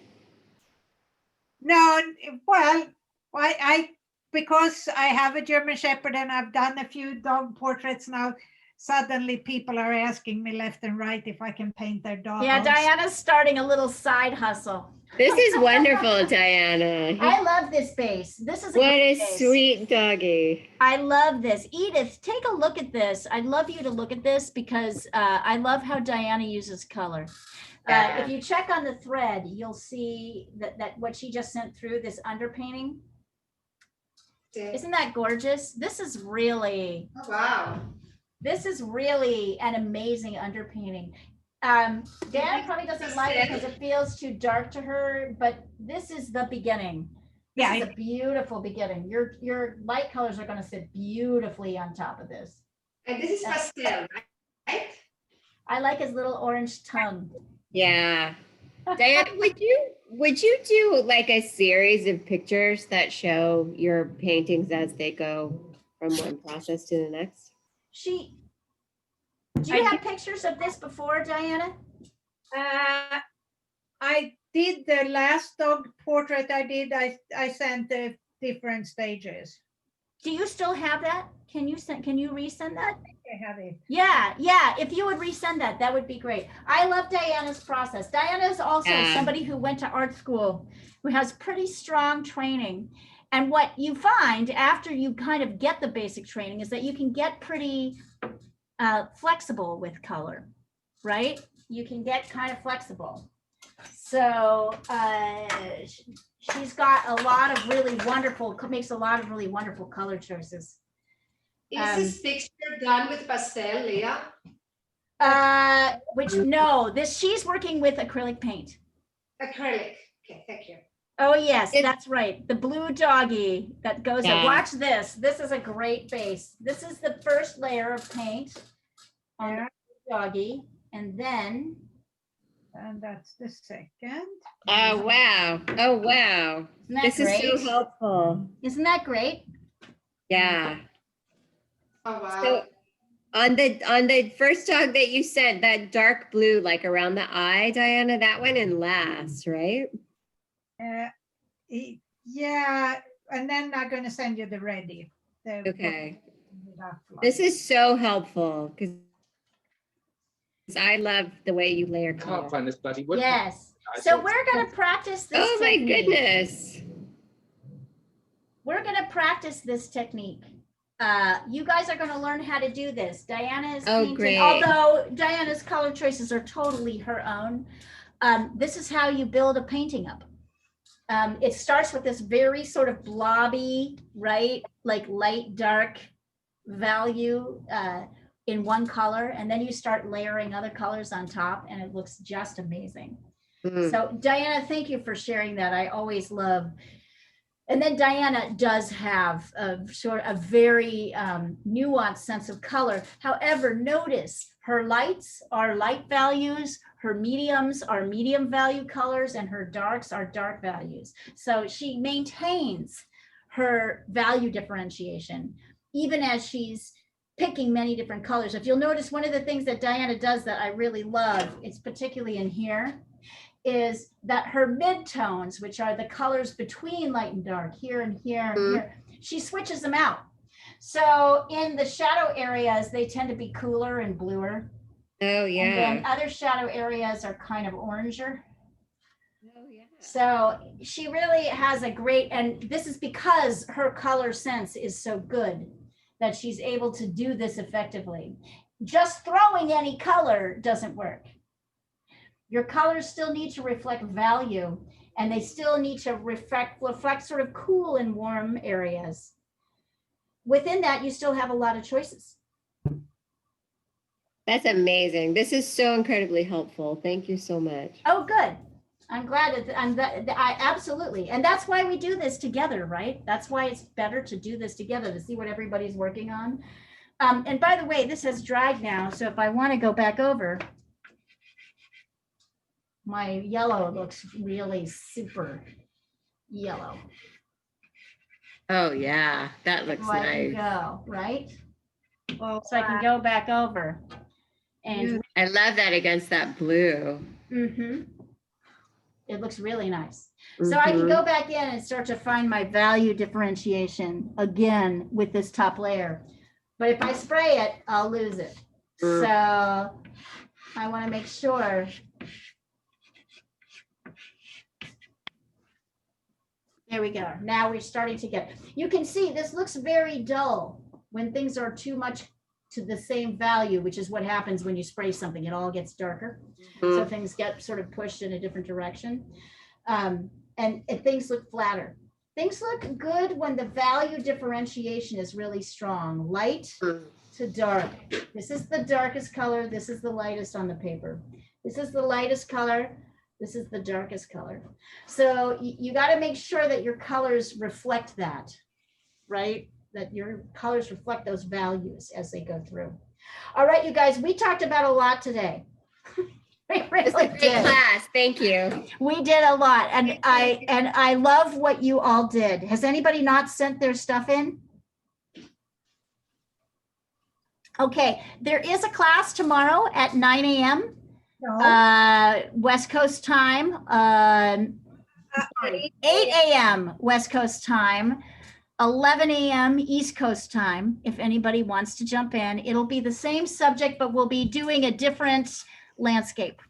I: No, well, I because I have a German Shepherd and I've done a few dog portraits now. Suddenly, people are asking me left and right if I can paint their dogs.
A: Yeah, Diana's starting a little side hustle.
G: This is wonderful, Diana.
A: I love this base. This is a
G: What
A: great
G: a
A: base.
G: sweet doggy.
A: I love this. Edith, take a look at this. I'd love you to look at this because I love how Diana uses color.
G: Yeah.
A: If you check on the thread, you'll see that what she just sent through, this underpainting. Isn't that gorgeous? This is really
B: Wow.
A: an amazing underpainting. Dan probably doesn't like it because it feels too dark to her, but this is the beginning. This is a beautiful beginning. Your light colors are going to sit beautifully on top of this.
B: And this is pastel, right?
A: I like his little orange tongue.
G: Yeah. Diana, would you do like a series of pictures that show your paintings as they go from one process to the next?
A: Do you have pictures of this before, Diana?
I: I did the last dog portrait I did. I sent the different stages.
A: Do you still have that? Can you resend that?
I: I have it.
A: Yeah. If you would resend that, that would be great. I love Diana's process. Diana is also somebody who went to art school, who has pretty strong training. And what you find after you kind of get the basic training is that you can get pretty flexible with color, right? You can get kind of flexible. So she's got a lot of really wonderful, makes a lot of really wonderful color choices.
B: Is this picture done with pastel, Leah?
A: No, she's working with acrylic paint.
B: Acrylic. Okay, thank you.
A: Oh yes, that's right. The blue doggy that goes up.
G: Yeah.
A: Watch this. This is a great base. This is the first layer of paint on the blue doggy, and then
I: And that's the second.
G: Oh, wow. Oh, wow.
A: isn't that
G: This
A: great?
G: is so helpful.
A: Isn't that great?
G: Yeah.
B: Oh, wow.
G: So on the first dog that you sent, that dark blue, like around the eye, Diana, that went in last, right?
I: Yeah, and then I'm going to send you the ready.
G: Okay. This is so helpful because I love the way you layer
C: Can't
G: color.
C: find this bloody wood.
A: Yes.
C: I
A: So
C: thought-
A: we're going to practice this
G: Oh my
A: technique.
G: goodness.
A: We're going to practice this technique. You guys are going to learn how to do this. Diana is
G: Oh,
A: painting,
G: great.
A: although Diana's color choices are totally her own. This is how you build a painting up. It starts with this very sort of blobby, right? Like light, dark value in one color. And then you start layering other colors on top and it looks just amazing.
G: Mm.
A: So Diana, thank you for sharing that. I always love. And then Diana does have a sort of very nuanced sense of color. However, notice her lights are light values, her mediums are medium value colors, and her darks are dark values. So she maintains her value differentiation, even as she's picking many different colors. If you'll notice, one of the things that Diana does that I really love, it's particularly in here, is that her midtones, which are the colors between light and dark, here and here and here, she switches them out. So in the shadow areas, they tend to be cooler and bluer.
G: Oh,
A: And
G: yeah.
A: then other shadow areas are kind of oranger.
G: Oh, yeah.
A: So she really has a great, and this is because her color sense is so good that she's able to do this effectively. Just throwing any color doesn't work. Your colors still need to reflect value, and they still need to reflect sort of cool and warm areas. Within that, you still have a lot of choices.
G: That's amazing. This is so incredibly helpful. Thank you so much.
A: Oh, good. I'm glad that I absolutely. And that's why we do this together, right? That's why it's better to do this together, to see what everybody's working on. And by the way, this has dried now. So if I want to go back over, my yellow looks really super yellow.
G: Oh, yeah. That looks
A: So I can
G: nice.
A: go, right?
I: Oh,
A: So I can go back over. And
G: I love that against that blue.
A: it looks really nice. So I can go back in and start to find my value differentiation again with this top layer. But if I spray it, I'll lose it. So I want to make sure. There we go. Now we're starting to get, you can see this looks very dull when things are too much to the same value, which is what happens when you spray something. It all gets darker. So things get sort of pushed in a different direction. And things look flatter. Things look good when the value differentiation is really strong, light to dark. This is the darkest color. This is the lightest on the paper. This is the lightest color. This is the darkest color. So you got to make sure that your colors reflect that, right? That your colors reflect those values as they go through. All right, you guys, we talked about a lot today. We really
G: Great
A: did.
G: class. Thank you.
A: We did a lot, and I love what you all did. Has anybody not sent their stuff in? Okay, there is a class tomorrow at 9 a.m. West Coast time. 8 a.m. West Coast time. 11 a.m. East Coast time, if anybody wants to jump in. It'll be the same subject, but we'll be doing a different landscape,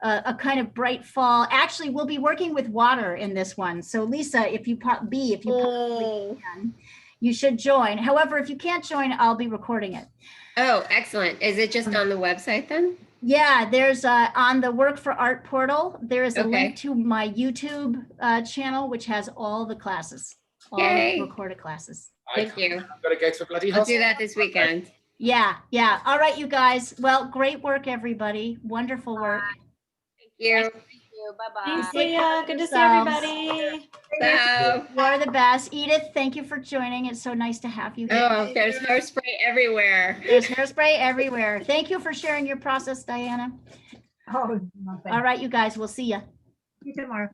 A: a kind of bright fall. Actually, we'll be working with water in this one. So Lisa, if you possibly can, you should join. However, if you can't join, I'll be recording it.
G: Oh, excellent. Is it just on the website then?
A: Yeah, there's on the Work for Art portal, there is a link to my YouTube channel, which has all the classes, all the recorded classes.
G: Thank you.
C: I've got to go to a bloody
G: I'll do
C: hospital.
G: that this weekend.
A: Yeah, yeah. All right, you guys. Well, great work, everybody. Wonderful work.
G: Thank you.
D: Thank you. Bye-bye.
A: Thanks.
D: See ya. Good to see
A: Yourselves.
D: everybody.
G: So,
A: You are the best. Edith, thank you for joining. It's so nice to have you here.
G: oh, there's hairspray everywhere.
A: There's hairspray everywhere. Thank you for sharing your process, Diana.
I: Oh, nothing.
A: All right, you guys, we'll see you.
I: See you tomorrow.